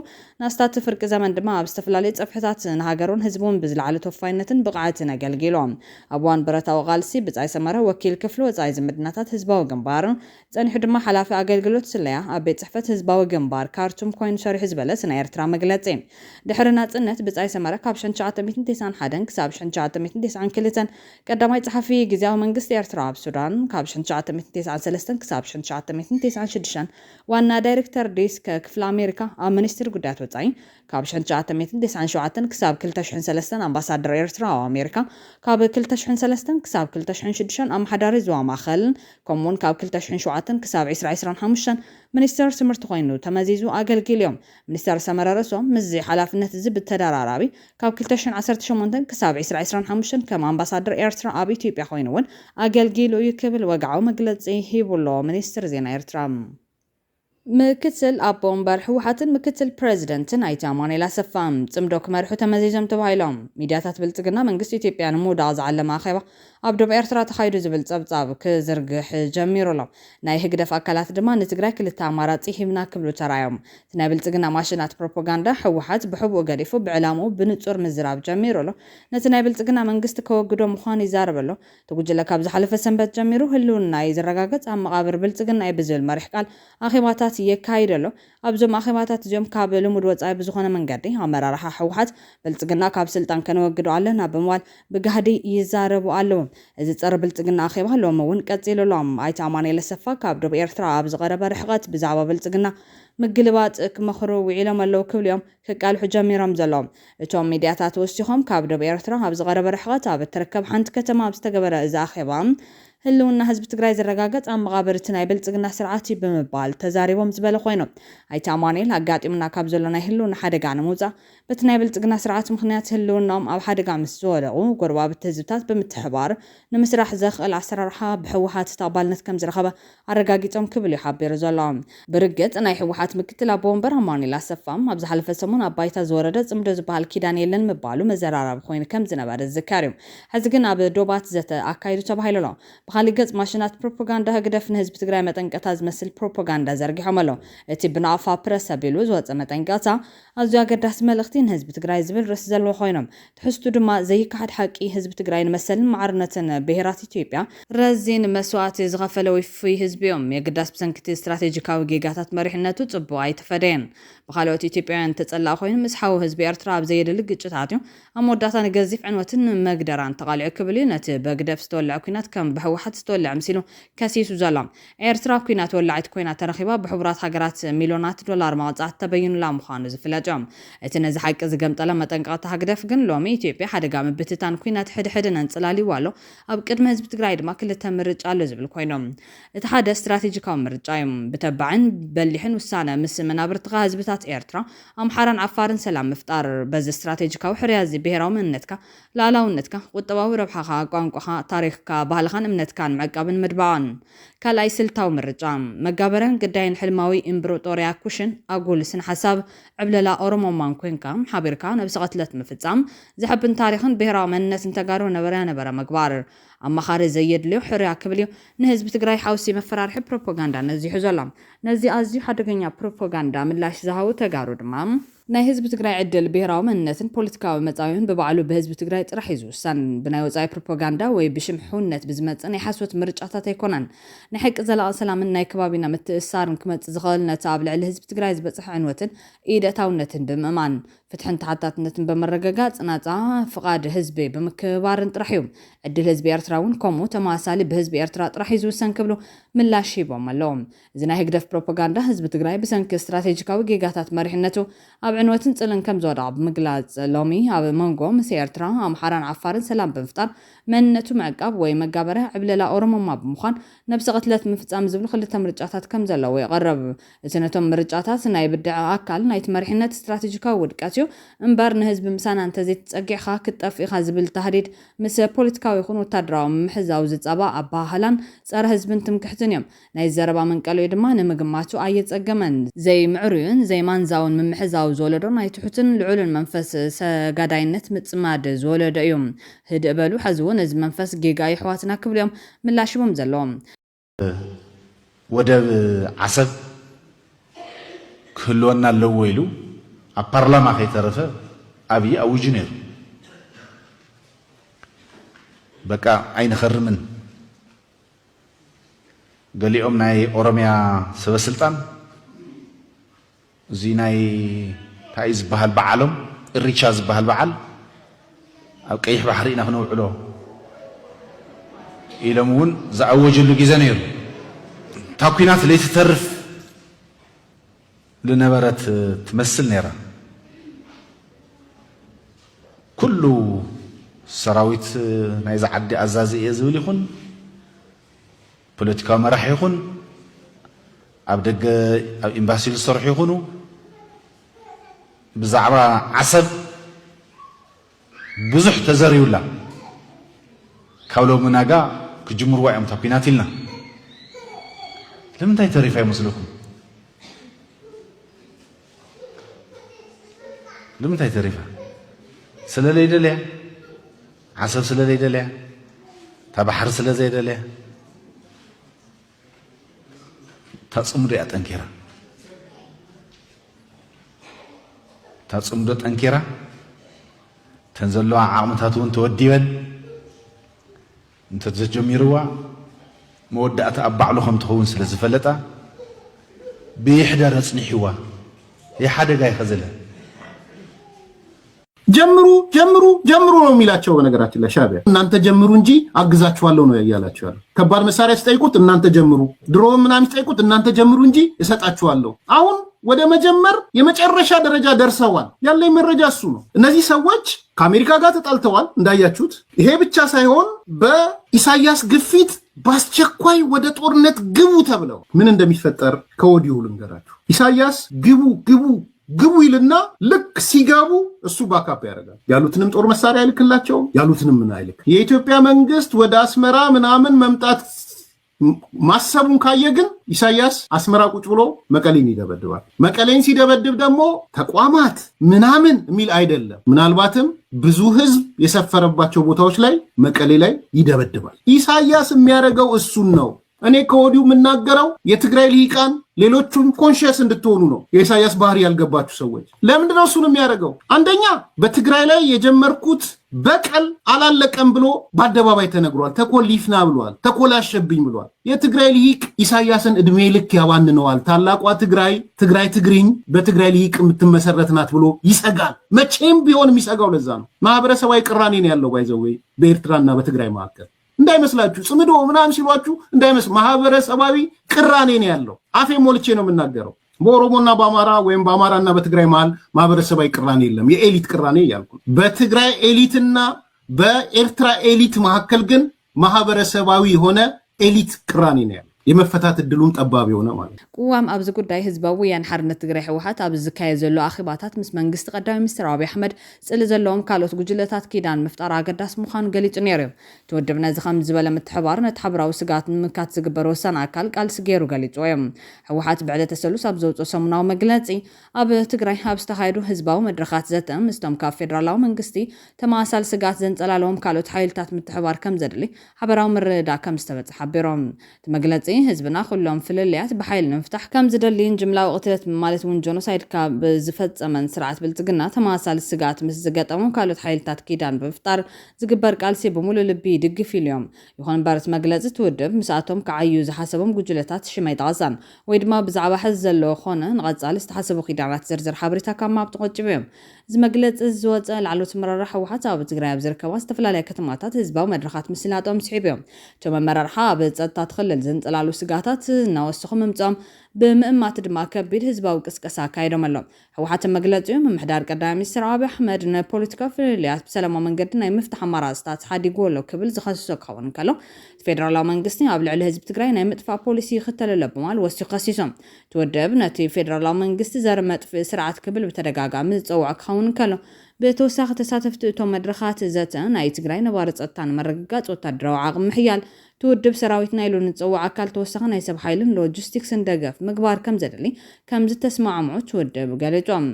S1: ናስታት ፍርቂ ዘመን ድማ ኣብ ዝተፈላለዩ ፀፍሕታት ንሃገሩን ህዝቡን ብዝለዓለ ተወፋይነትን ብቕዓትን ኣገልጊሎም ኣብ እዋን ብረታዊ ቃልሲ ብጻይ ሰመረ ወኪል ክፍሊ ወጻኢ ዝምድናታት ህዝባዊ ግንባር ጸኒሑ ድማ ሓላፊ ኣገልግሎት ስለያ ኣብ ቤት ጽሕፈት ህዝባዊ ግንባር ካርቱም ኮይኑ ሰሪሑ ዝበለስ ናይ ኤርትራ መግለፂ ድሕሪ ናጽነት ብጻይ ሰመረ ካብ 1991 ክሳብ 1992 ቀዳማይ ጸሓፊ ጊዜያዊ መንግስቲ ኤርትራ ኣብ ሱዳን ካብ 1993 ክሳብ 1996 ዋና ዳይሬክተር ዴስክ ክፍሊ ኣሜሪካ ኣብ ሚኒስትሪ ጉዳያት ወጻኢ ካብ 1997 ክሳብ 2003 ኣምባሳደር ኤርትራ ኣብ ኣሜሪካ ካብ 2003 ክሳብ 2006 ኣመሓዳሪ ዞባ ማእከል ከምኡውን ካብ 2007 ክሳብ 2025 ሚኒስትር ትምህርቲ ኮይኑ ተመዚዙ ኣገልጊሎም ሚኒስትር ሰመረ ርእሶም ምዚ ሓላፍነት እዚ ብተደራራቢ ካብ 2018 ክሳብ 2025 ከም ኣምባሳደር ኤርትራ ኣብ ኢትዮጵያ ኮይኑ እውን ኣገልጊሉ እዩ ክብል ወግዓዊ መግለፂ ሂቡሎ ሚኒስትር ዜና ኤርትራ ምክትል ኣቦ እምበር ሕወሓትን ምክትል ፕሬዚደንትን ኣይተ ኣማኑኤል ኣሰፋ ጽምዶ ክመርሑ ተመዚዞም ተባሂሎም ሚድያታት ብልጽግና መንግስቲ ኢትዮጵያ ንምውዳቕ ዝዓለመ ኣኼባ ኣብ ደቡብ ኤርትራ ተኻይዱ ዝብል ጸብጻብ ክዝርግሕ ጀሚሩሎም ናይ ህግደፍ ኣካላት ድማ ንትግራይ ክልተ ኣማራጺ ሂብና ክብሉ ተራዮም እቲ ናይ ብልጽግና ማሽናት ፕሮፓጋንዳ ሕወሓት ብሕቡእ ገዲፉ ብዕላምኡ ብንጹር ምዝራብ ጀሚሩሎ ነቲ ናይ ብልጽግና መንግስቲ ከወግዶ ምዃኑ ይዛረበሎ ተጉጅለ ካብ ዝሓለፈ ሰንበት ጀሚሩ ህልውና ዝረጋገጽ ኣብ መቓብር ብልጽግና ብዝብል መሪሕ ቃል ኣኼባታት የካይደሎ ኣብዞም ኣኼባታት እዚኦም ካብ ልሙድ ወጻኢ ብዝኾነ መንገዲ ኣመራርሓ ሕወሓት ብልጽግና ካብ ስልጣን ከነወግዶ ኣለና ብምባል ብጋህዲ ይዛረቡ ኣለዉ እዚ ፀረ ብልጽግና ኣኼባ ሎሚ እውን ቀፂሉሎም ኣይተ ኣማኑኤል ኣሰፋ ካብ ደቡብ ኤርትራ ኣብ ዝቐረበ ርሕቐት ብዛዕባ ብልጽግና ምግልባጥ ክመኽሩ ውዒሎም ኣለዉ ክብልዮም ክቃልሑ ጀሚሮም ዘሎም እቶም ሚድያታት ወሲኾም ካብ ደቡብ ኤርትራ ኣብ ዝቐረበ ርሕቐት ኣብ እትርከብ ሓንቲ ከተማ ኣብ ዝተገበረ እዚ ኣኼባ ህልውና ህዝቢ ትግራይ ዝረጋገጽ ኣብ መቓብርቲ ናይ ብልጽግና ስርዓት ብምባል ተዛሪቦም ዝበለ ኮይኖም ኣይቲ ኣማኑኤል ኣጋጢምና ካብ ዘሎ ናይ ህልውና ሓደጋ ንምውፃእ በቲ ናይ ብልጽግና ስርዓት ምኽንያት ህልውናኦም ኣብ ሓደጋ ምስ ዝወደቑ ጎረባብቲ ህዝብታት ብምትሕባር ንምስራሕ ዘኽእል ኣሰራርሓ ብሕወሓት ተቐባልነት ከም ዝረኸበ ኣረጋጊጾም ክብል ይሓቢሩ ዘሎም ብርግጽ ናይ ሕወሓት ምክትል ኣቦ ወንበር ኣማኑኤል ኣሰፋም ኣብ ዝሓለፈ ሰሙን ኣብ ባይታ ዝወረደ ጽምዶ ዝበሃል ኪዳን የለን ምባሉ መዘራረቢ ኮይኑ ከም ዝነበረ ዝዝከር እዩ ሕዚ ግን ኣብ ዶባት ዘተ ኣካይዱ ተባሂሉ ኣሎ ብኻሊእ ገጽ ማሽናት ፕሮፓጋንዳ ህግደፍ ንህዝቢ ትግራይ መጠንቀታ ዝመስል ፕሮፓጋንዳ ዘርጊሖም ኣሎ እቲ ብናፋ ፕረስ ኣቢሉ ዝወፀ መጠንቀታ ኣዝዩ ኣገዳሲ መልእኽቲ ንህዝቢ ትግራይ ዝብል ርእሲ ዘለዎ ኮይኖም ትሕዝቱ ድማ ዘይካሓድ ሓቂ ህዝቢ ትግራይ ንመሰልን ማዕርነትን ብሄራት ኢትዮጵያ ረዚን መስዋዕቲ ዝኸፈለ ውፉይ ህዝቢ እዮም የግዳስ ብሰንኪቲ ስትራቴጂካዊ ጌጋታት መሪሕነቱ ጽቡቕ ኣይተፈደየን ብኻልኦት ኢትዮጵያውያን ተጸላእ ኮይኑ ምስሓዊ ህዝቢ ኤርትራ ኣብ ዘየድሊ ግጭታት እዩ ኣብ መወዳእታ ንገዚፍ ዕንወትን መግደራን ተቓሊዑ ክብል እዩ ነቲ በግደፍ ዝተወልዐ ኩናት ከም ብሕወሓት ዝተወልዐ ምሲሉ ከሲሱ ዘሎ ኤርትራ ኩናት ወላዒት ኮይና ተረኺባ ብሕቡራት ሃገራት ሚልዮናት ዶላር ማውጻእ ተበይኑላ ምዃኑ ዝፍለጥ እዮም እቲ ነዚ ሓቂ ዝገምጠለ መጠንቀቕታ ሃግደፍ ግን ሎሚ ኢትዮጵያ ሓደጋ ምብትታን ኩናት ሕድሕድን እንጽላልይዋ ኣሎ ኣብ ቅድሚ ህዝቢ ትግራይ ድማ ክልተ ምርጫ ኣሎ ዝብል ኮይኖም እቲ ሓደ ስትራቴጂካዊ ምርጫ እዩ ብተባዕን በሊሕን ውሳነ ምስ መናብርትኻ ህዝብታት ኤርትራ ኣምሓራን ዓፋርን ሰላም ምፍጣር በዚ ስትራቴጂካዊ ሕርያዚ ብሄራዊ መንነትካ ላዕላውነትካ ቁጠባዊ ረብሓኻ ቋንቋኻ ታሪኽካ ባህልኻን እምነትካን ምዕቃብን ምድባዕን ካልኣይ ስልታዊ ምርጫ መጋበርያን ግዳይን ሕልማዊ ኢምብራጦርያ ኩሽን ኣጉል ስነ ሓሳብ ዕብለላ ኦሮሞማን ኮንካ ሓቢርካ ነብሲ ቀትለት ምፍጻም ዝሕብን ታሪኽን ብሄራዊ መንነትን ተጋሩ ነበረ ምግባር ኣማኻሪ ዘየድልዮ ሕርያ ክብል እዩ ንህዝቢ ትግራይ ሓውሲ መፈራርሒ ፕሮፓጋንዳ ነዚሑ ዘሎ ነዚ ኣዝዩ ሓደገኛ ፕሮፓጋንዳ ምላሽ ዝሃቡ ተጋሩ ድማ ናይ ህዝቢ ትግራይ ዕድል ብሄራዊ መንነትን ፖለቲካዊ መጻዊን በባዕሉ በህዝቢ ትግራይ ጥራሕ ይዝውሳን ብናይ ወጻኢ ፕሮፓጋንዳ ወይ ብሽምሕውነት ብዝመጽእ ናይ ሓስወት ምርጫታት ኣይኮነን ናይ ሕቂ ዘላቒ ሰላምን ናይ ከባቢና ምትእስሳርን ክመጽእ ዝኽእል ነቲ ኣብ ልዕሊ ህዝቢ ትግራይ ዝበጽሕ ዕንወትን ኢደታውነትን ብምእማን ፍትሕን ተሓታትነትን በመረጋጋጽ ናጻ ፍቓድ ህዝቢ ብምክባርን ጥራሕ እዩ ዕድል ህዝቢ ኤርትራ እውን ከምኡ ተመሳሳሊ ብህዝቢ ኤርትራ ጥራሕ ይዝውሰን ክብሉ ምላሽ ሂቦም ኣለዎም እዚ ናይ ህግደፍ ፕሮፓጋንዳ ህዝቢ ትግራይ ብሰንኪ ስትራቴጂካዊ ጌጋታት መሪሕነቱ ኣብ ዕንወትን ጽልን ከም ዝወደቐ ብምግላጽ ሎሚ ኣብ መንጎ ምስ ኤርትራ ኣምሓራን ዓፋርን ሰላም ብምፍጣር መንነቱ ምዕቃብ ወይ መጋበርያ ዕብለላ ኦሮሞማ ብምዃን ነብሲ ቀትለት ምፍጻም ዝብሉ ክልተ ምርጫታት ከም ዘለዎ ይቐርብ እቲ ነቶም ምርጫታት ናይ ብድዕ ኣካል ናይቲ መሪሕነት ስትራቴጂካዊ ውድቀት እዩ እምበር ንህዝቢ ምሳና እንተዘይተጸጊዕኻ ክትጠፍኢኻ ዝብል ተሃዲድ ምስ ፖለቲካዊ ይኹን ወታደራዊ ምሕዛው ዝጸባእ ኣባህላን ጸረ ህዝብን ትምክሕትን እዮም ናይ ዘረባ መንቀልዩ ድማ ንምግማቱ ኣየጸገመን ዘይምዕሩዩን ዘይማንዛውን ምምሕዛው ዝወለዶ ናይ ትሑትን ልዑልን መንፈስ ሰጋዳይነት ምጽማድ ዝወለዶ እዮም ህድእ በሉ ሕዚ እውን እዚ መንፈስ ጌጋ ይሕዋትና ክብል እዮም ምላሽ ሂቦም ዘለዎም
S2: ወደብ ዓሰብ ክህልወና ኣለዎ ኢሉ ኣብ ፓርላማ ከይተረፈ ኣብይ ኣውጁ ነይሩ በቃ ኣይንኸርምን ገሊኦም ናይ ኦሮሚያ ሰበስልጣን እዚ ናይ እንታይ ዝበሃል በዓሎም እሪቻ ዝበሃል በዓል ኣብ ቀይሕ ባሕሪ ኢና ክነውዕሎ ኢሎም እውን ዝኣወጀሉ ግዜ ነይሩ እታ ኩናት ለይትተርፍ لنبرت تمثل نيرا كل سراويت نايز عدي عزازي يزول يخون بوليتيكا مرح يخون أبدق إمباسي الصرح يخونو بزعبا عصب بزح تزاري ولا كاولو مناقا كجمهور واعي متابينات لنا لم تاي تريفاي مسلوكم لم تاي تريفا سلا ليدا ليه عصب سلا ليدا ليه تبحر سلا زيدا ليه تصمد أنكيرا تصمد أنكيرا تنزلوا عامتاتون توديون انت تجميروا مودة أبع لهم تخون سلسة فلتا بيحدى رسني حوا هي حدا جاي خزله ጀምሩ ነው የሚላቸው በነገራችን ላይ ሻዕቢያ እናንተ ጀምሩ እንጂ አግዛችኋለሁ ነው ያያላችሁ ያለው ከባድ መሳሪያ ሲጠይቁት እናንተ ጀምሩ ድሮ ምናምን ሲጠይቁት እናንተ ጀምሩ እንጂ እሰጣችኋለሁ አሁን ወደ መጀመር የመጨረሻ ደረጃ ደርሰዋል ያለ መረጃ እሱ ነው እነዚህ ሰዎች ከአሜሪካ ጋር ተጣልተዋል እንዳያችሁት ይሄ ብቻ ሳይሆን በኢሳያስ ግፊት በአስቸኳይ ወደ ጦርነት ግቡ ተብለው ምን እንደሚፈጠር ከወዲሁ ልንገራችሁ። ኢሳያስ ግቡ ይልና ልክ ሲገቡ እሱ ባካፕ ያደርጋል። ያሉትንም ጦር መሳሪያ አይልክላቸው፣ ያሉትንም ምን አይልክ። የኢትዮጵያ መንግስት ወደ አስመራ ምናምን መምጣት ማሰቡን ካየ ግን ኢሳያስ አስመራ ቁጭ ብሎ መቀሌን ይደበድባል። መቀሌን ሲደበድብ ደግሞ ተቋማት ምናምን የሚል አይደለም። ምናልባትም ብዙ ህዝብ የሰፈረባቸው ቦታዎች ላይ መቀሌ ላይ ይደበድባል። ኢሳያስ የሚያደርገው እሱን ነው። እኔ ከወዲሁ የምናገረው የትግራይ ልሂቃን ሌሎቹም ኮንሽየስ እንድትሆኑ ነው። የኢሳያስ ባህሪ ያልገባችሁ ሰዎች ለምንድነው እሱን የሚያደርገው? አንደኛ በትግራይ ላይ የጀመርኩት በቀል አላለቀም ብሎ በአደባባይ ተነግሯል። ተኮሊፍና ብሏል። ተኮላሸብኝ ብሏል። የትግራይ ልሂቅ ኢሳያስን እድሜ ልክ ያባንነዋል። ታላቋ ትግራይ ትግርኝ በትግራይ ልሂቅ የምትመሰረት ናት ብሎ ይሰጋል። መቼም ቢሆን የሚሰጋው ለዛ ነው። ማህበረሰባዊ ቅራኔን ያለው ባይዘው በኤርትራና በትግራይ መካከል እንዳይመስላችሁ ጽምዶ ምናምን ሲሏችሁ እንዳይመስል ማህበረሰባዊ ቅራኔ ነው ያለው። አፌ ሞልቼ ነው የምናገረው። በኦሮሞና በአማራ ወይም በአማራና በትግራይ መሃል ማህበረሰባዊ ቅራኔ የለም። የኤሊት ቅራኔ እያልኩ በትግራይ ኤሊትና በኤርትራ ኤሊት መካከል ግን ማህበረሰባዊ የሆነ ኤሊት ቅራኔ ነው ያለው። የመፈታት እድሉን ጠባብ የሆነ ማለት ነው።
S1: ቅዋም ኣብዚ ጉዳይ ህዝባዊ ወያነ ሓርነት ትግራይ ህወሓት ኣብ ዝካየድ ዘሎ ኣኺባታት ምስ መንግስቲ ቀዳማይ ሚኒስትር ኣብይ ኣሕመድ ፅሊ ዘለዎም ካልኦት ጉጅለታት ኪዳን ምፍጣር ኣገዳሲ ምዃኑ ገሊጹ ነይሩ። ትውድብ ነዚ ከም ዝበለ ምትሕብባር ነቲ ሕብራዊ ስጋት ንምምካት ዝግበር ወሰን ኣካል ቃልሲ ገይሩ ገሊጹ እዮም። ህወሓት ብዕለተ ሰሉስ ኣብ ዘውፅኦ ሰሙናዊ መግለፂ ኣብ ትግራይ ኣብ ዝተኻየዱ ህዝባዊ መድረኻት ዘተ ምስቶም ካብ ፌደራላዊ መንግስቲ ተመሳሳሊ ስጋት ዘንፀላለዎም ካልኦት ሓይልታት ምትሕብባር ከም ዘድሊ ሓበራዊ ምርድዳእ ከም ዝተበፅሐ ሓቢሮም። እቲ መግለፂ ህዝብና ኩሎም ፍልልያት ብሓይሊ ንምፍታሕ ከም ዝደልይን ጅምላዊ ቅትለት ማለት እውን ጆኖሳይድ ካብ ዝፈፀመን ስርዓት ብልፅግና ተመሳሳሊ ስጋት ምስ ዝገጠሞም ካልኦት ሓይልታት ኪዳን ብምፍጣር ዝግበር ቃልሲ ብሙሉእ ልቢ ይድግፍ ኢሎም። ይኹን እምበር እቲ መግለፂ ትውድብ ምስኣቶም ክዓዩ ዝሓሰቦም ጉጅለታት ሽመ ኣይጠቐሳን ወይ ድማ ብዛዕባ ሕዚ ዘለዎ ኮነ ንቐፃሊ ዝተሓሰቡ ኪዳናት ዝርዝር ሓበሬታ ካብ ማብ ተቆጪቡ እዮም። እዚ መግለፂ ዝወፀ ላዕለዎት ኣመራርሓ ህወሓት ኣብ ትግራይ ኣብ ዝርከባ ዝተፈላለየ ከተማታት ህዝባዊ መድረኻት ምስላጦም ስሒቡ እዮም። እቶም ኣመራርሓ ኣብ ፀጥታ ትኽልል ዘንፀላሉ ስጋታት እናወስኹ ምምፆም ብምእማት ድማ ከቢድ ህዝባዊ ቅስቀሳ ካይዶም ኣሎ። ህወሓት መግለፂኡ ምምሕዳር ቀዳማይ ሚኒስትር ኣብይ ኣሕመድ ንፖለቲካዊ ፍልልያት ብሰላማዊ መንገዲ ናይ ምፍታሕ ኣማራፅታት ሓዲጉ ኣሎ ክብል ዝኸሰሶ ክኸውን ከሎ ፌደራላዊ መንግስቲ ኣብ ልዕሊ ህዝቢ ትግራይ ናይ ምጥፋእ ፖሊሲ ይኽተል ኣሎ በማል ወሲኹ ከሲሶም። ትውድብ ነቲ ፌደራላዊ መንግስቲ ዘረ መጥፍእ ስርዓት ክብል ብተደጋጋሚ ዝፀውዖ ክኸውን ከሎ ብተወሳኺ ተሳተፍቲ እቶም መድረኻት ዘተ ናይ ትግራይ ነባሪ ፀጥታ ንምርግጋፅ ወታደራዊ ዓቕሚ ምሕያል ትውድብ ሰራዊት ናይ ሉን ዝፀውዕ ኣካል ተወሳኺ ናይ ሰብ ሓይልን ሎጂስቲክስን ደገፍ ምግባር ከም ዘድሊ ከም ዝተስማዕምዑ ትውድብ ገሊፆም።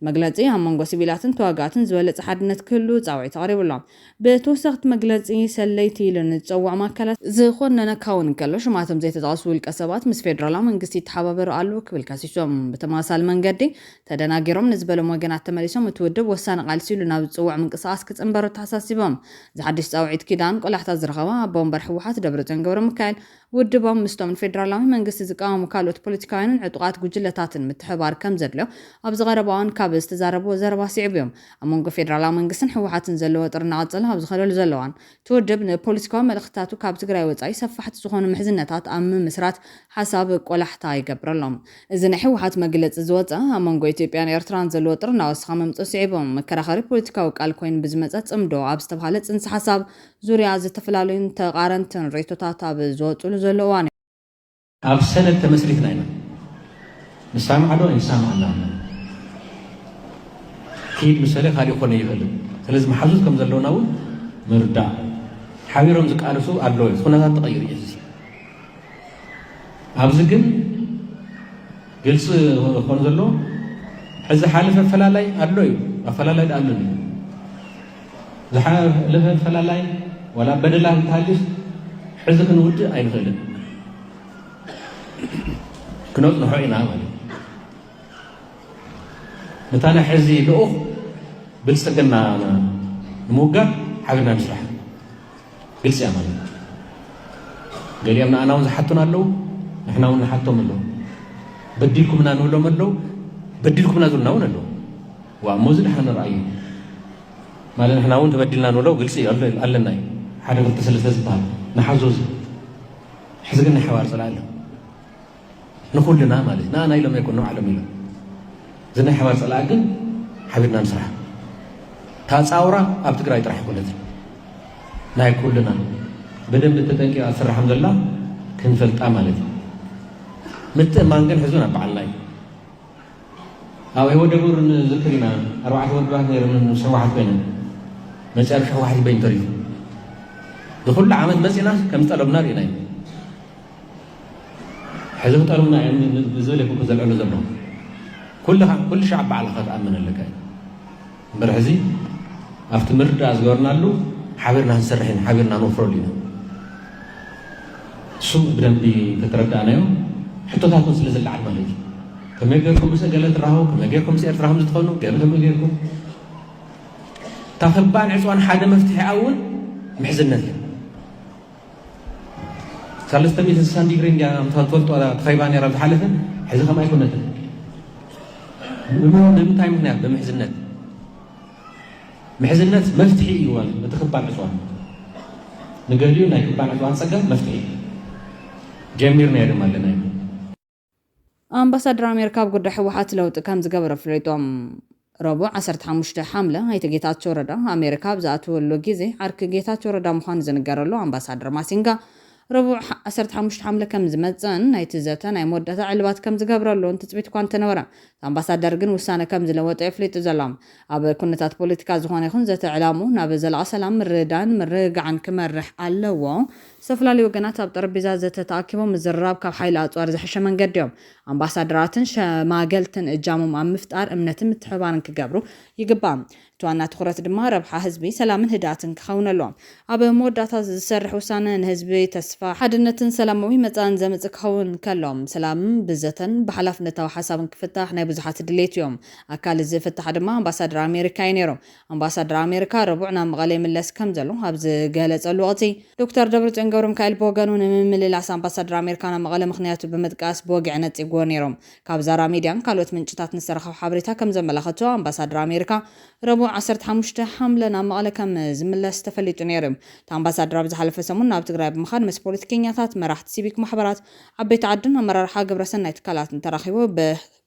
S1: መግለፂ ኣብ መንጎ ሲቪላትን ተዋጋእትን ዝበለፀ ሓድነት ክህሉ ፃውዒት ተቕሪቡሎም። ብተወሳኺ መግለፂ ሰለይቲ ኢሉን ዝፀውዖም ኣካላት ዝኮነነ ካውን ከሎ ሽማቶም ዘይተጠቐሱ ውልቀ ሰባት ምስ ፌደራላዊ መንግስቲ ይተሓባበሩ ኣለዉ ክብል ከሲሶም። ብተመሳሳሊ መንገዲ ተደናጊሮም ንዝበሎም ወገናት ተመሊሶም እትውድብ ወሳኒ ቃልሲ ኢሉ ናብ ዝፅውዕ ምንቅስቃስ ክፅንበሩ ተሓሳሲቦም። ዝሓድሽ ፃውዒት ኪዳን ቆላሕታ ዝረኸባ ኣቦ ወንበር ህወሓት ደብረፅዮን ገብረ ሚካኤል ውድቦም ምስቶም ፌደራላዊ መንግስቲ ዝቃወሙ ካልኦት ፖለቲካውያንን ዕጡቃት ጉጅለታትን ምትሕባር ከም ዘድልዮ ኣብ ዝቐረባውን ካብ ዝተዛረብዎ ዘረባ ስዒቡ እዮም። ኣብ መንጎ ፌደራላዊ መንግስትን ህወሓትን ዘለዎ ጥር እናቐፀለ ኣብ ዝኸለሉ ዘለዋን ትውድብ ንፖለቲካዊ መልእኽትታቱ ካብ ትግራይ ወፃኢ ሰፋሕቲ ዝኾኑ ምሕዝነታት ኣብ ምምስራት ሓሳብ ቆላሕታ ይገብረሎም። እዚ ናይ ህወሓት መግለፂ ዝወፀ ኣብ መንጎ ኢትዮጵያን ኤርትራን ዘለዎ ጥር እናወስኻ መምፅኦ ስዒቦም መከራኸሪ ፖለቲካዊ ቃል ኮይኑ ብዝመፀ ፅምዶ ኣብ ዝተባሃለ ፅንሰ ሓሳብ ዙርያ ዝተፈላለዩን ተቃረንትን ሬቶታት ኣብ ዝወፅሉ ዘለዋ
S3: ኣብ ሰነድ ተመስሪትና ኢና ንሳምዕ ዶ ይሳምዓና ከይድ ምሳሌ ካሊእ ኮነ ይኽእል። ስለዚ መሓዙት ከም ዘለውና እውን ምርዳእ ሓቢሮም ዝቃልሱ ኣለዉ ኩነታት ተቐይሩ እዩ። ኣብዚ ግን ግልፂ ክኾኑ ዘለዎ ሕዚ ሓለፈ ፈላላይ ኣሎ እዩ። ኣፈላላይ ዳ ኣሉን እዩ ዝሓለፈ ፈላላይ ወላ በደላ እንተሃሊፍ ሕዚ ክንውድእ ኣይንኽእልን ክነፅንሖ ኢና ማለት ነታ ናይ ሕዚ ልኡኽ ብልፅግና ንምውጋር ሓቢርና ንስራሕ ግልፂ እያ ማለት ገሊኦም ንኣና እውን ዝሓቱን ኣለዉ ንሕና እውን ንሓቶም ኣለዉ በዲልኩምና ንብሎም ኣለዉ በዲልኩምና ዝብልና እውን ኣለዉ ዋ እሞ እዚ ድሓን ንርአዩ ማለት ንሕና እውን ተበዲልና ንብለው ግልፂ ኣለና እዩ ሓደ ክልተ ሰለስተ ዝበሃል ንሓዞዝ ሕዚ ግን ናይ ሓባር ፀላእ ኣሎ ንኩልና ማለት ንኣና ኢሎም ኣይኮኑ ዓለም ኢሎም እዚ ናይ ሓባር ፀላእ ግን ሓቢርና ንስራሕ ታፃውራ ኣብ ትግራይ ጥራሕ ይኮነት ናይ ኩልና بدم تتنكي أسرح الحمد لله كن فلت أمالتي متى ما نكن حزون أبعلناي أو هو دبور ذكرنا 4 وردوات غير من واحد بينهم ما تعرف واحد بين طريق دخل عمل مسينا كم طلبنا رينا حزب طلبنا يعني بزولك وكذا العلو زمان كل شعب على خطأ من اللي كان برحزي أفتمر أزجارنا له حبرنا هنسرحين حبرنا نوفر لنا شو بدنا بتتردد أنا يوم حتى تاكل سلسلة على المالك كم يجيكم بس قالت راهو كم يجيكم سير راهو مزتخونو قبل ما يجيكم تخبان عصوان حدا مفتاح أول محزنتين ثالثة ميت إنسان ديجرين جا متطولت ولا تخيبان يرد حالفن حزقها ما يكون نتن بمهم تايم هنا بمحزنات محزنات مفتحي يوال متخبان عصوان نقوليو نايكبان عصوان سجى مفتحي جميرنا يا رمالنا
S1: أمباسادر أمريكا بقول حوحات لو تكام زجبر فريتوم ربع 15 حملة هاي تجيتات شوردا أمريكا بزاتو اللوجيزي عرك جيتات شوردا مخان زنجرلو أمباسادر ماسينجا ربع 15 حملة كم زمتزن هاي تزاتن هاي مدة علبات كم زجبرلو أنت تبيت كوانت نورا أمباسادر جن وسانة كم زلوات عفلت زلام أبى كنتات بوليتيكا زخانة خن زت إعلامه نبذل عسلام مردان مرق عن كمرح اللوا سفلالي وجناتها بتربيزات زت تأكيبهم مزراب كحيلات وارز حشة من قديم أمباسادراتن ما قلتن الجامو مع مفتار أمنتم تحبان كجبرو يجبام توانا تخرت دمار ربح حزبي سلام هداتن كخون اللوم أبى مودات السرح وسانا حزبي تسفى حدنتن سلاموي متان زمت كخون كلام سلام بزتن بحلف نتا وحساب كفتح نبزحات دليت يوم أكال زي فتح دما أمباسادر أمريكا ينيرو أمباسادر أمريكا ربعنا مغالي من لس كم زلو هبز قالت الوقتي دكتور دبرتون قورم كايل بوغانون من للاس أمباسادر أمريكا مغالي مخنياتو بمدقاس بوغ عنت إيغوانيروم كابزارا ميديان كالوت من جتات نسرخو حابريتا كم زملاختو أمباسادر أمريكا ربع 15 حملة مغالي كم زملاس تفليتو نيرم تأمباسادر بزحلف سمون ناب تقرأب مخاد مس بوليتيكينياتات مراح تسيبك محبرات عبيت عدن مرار حاجة برسنا يتكالات نتراخيو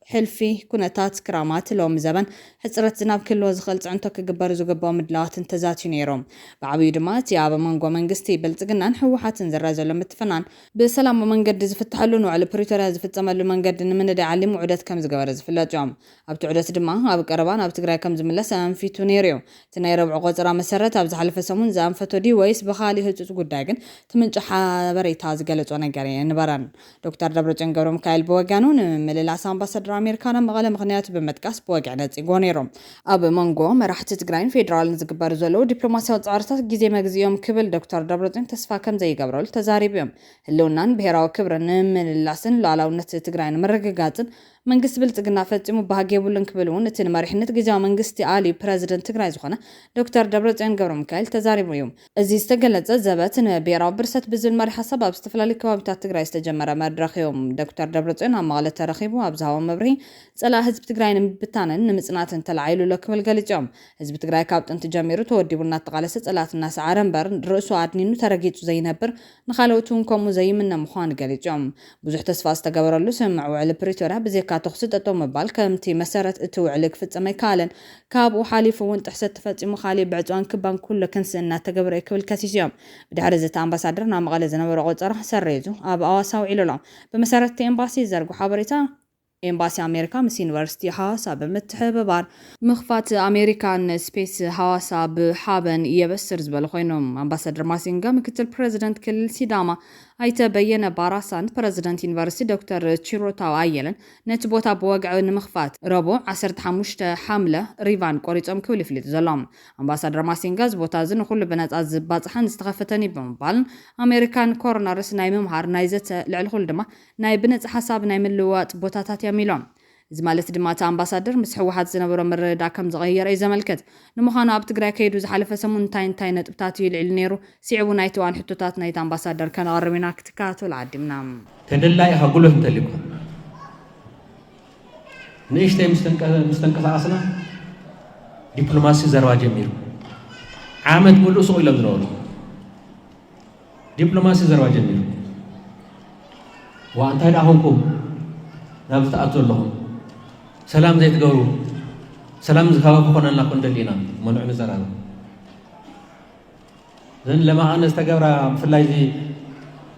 S1: حلفي كنتات كرامات لوم زبن حصرت زناب كله زخلت عنتو كجبر زوجبا مدلات انتزاتي نيروم بعبي دمات يا بمنغو منغستي بلصقنا حوحات نزرازو لمتفنان بسلام منقد زفتحلون وعلى بريتوريا زفتملو منقد من دي علم وعدت كم زغبر زفلاجام ابت عدت دما اب قربان اب تግራይ كم زملس في تونيريو تناي ربع قصرا مسرت اب زحلف سمون زانفتو دي ويس بخالي ህጹጽ ጉዳይ ግን ትምንጭ ሓበሬታ ዝገለጾ ነገር ይንበራን ዶክተር ደብረጽዮን ገብረሚካኤል በወጋኑን ምልላስ አምባሳደር أمريكا مغالي مخنيات بمدقاس بوقعنا تيغونيروم أب مانغو مراحة تقرين فيدرال نزقبار زولو دبلوماسيا وزعارتات جيزي مغزيوم كبل دكتور دبرتين تسفا كم زي قبرول تزاري بيوم هلونان بهراو كبرن من اللاسن لعلاونة تقرين مرققاتن منقست بلتقنا فتمو بهاجيبولن كبلون تن مرحنة جزاو منقستي عالي بريزيدنت تقراي زخنا دكتور دبرتين قبرميكايل تزاري بيوم ازي استقلت زباتن بيراو برست بزل مرحة سبب استفلالي كوابتات تقراي استجمر مدرخيوم دكتور دبرتين عمالة ترخيبو أبزاو مبري صلا حزب تقراين بتانن نمصناتن تلعيلو لكمل قالجام حزب تقراي كابتن تجميرو توديبونا تقالس صلات الناس عرنبر رؤسو عدنينو ترغيتو زي نبر نخالوتون كومو زي من مخان قالجام بزح تسفا استقبرلو سمعوا على بريتوريا بزيكا تخصد أتوم بالكمتي مسارة توعلك في ميكالن كاب وحاليفو وانت حسد تفتي مخالي بعدوان كبان كل كنس إنها تقبر كل كاسيسيوم بدحرزة أمباسادرنا مغالي زنبر غوطرح سريزو أب أواساو علولا بمسارة تيمباسي زرقو حابريتا إمباسي أمريكا مس يونيفرسيتي حواسا بمتحببار مخفات أمريكان سبيس حواسا بحابن يبسر زبال خوينوم أمباسادر ماسينغا مكتل بريزيدنت كل سيداما أيتا بيّن باراسان بريزيدنت يونيفرسيتي دكتور تشيروتا وعيلن نتبوتا بوقع مخفات ربو 15 حملة ريفان قريتهم كل فليت زلام أمباسادر ماسينغا زبوتا زن كل بنات أزباطحان استغفتني بمبالن أمريكان كورنرس ناي ممهار نايزت لعلخول دما ناي بنات حساب ناي ملوات بوتاتات ميلون زمالت دمات أمباسادر مسحو واحد زنبرو مردا كم زغير أي زملكت نمخانا أب تقراي كيدو زحلف سمون تاين بتاتو يلعل نيرو سيعبو نايتوان حتوتات نايت أمباسادر كان غرمينا كتكاتو العدمنا
S3: تدلاي هقوله انتلكو نيشتي مستنقص أصلا دبلوماسي زروا جميل عامد ملو سوء لمزرولو دبلوماسي زروا جميل وأنت هيدا هونكم نابت أطول لهم سلام زي تقولوا سلام زخوا كنا نلاقون دلينا منع نزرانا زين لما أنا استجبر في الله زي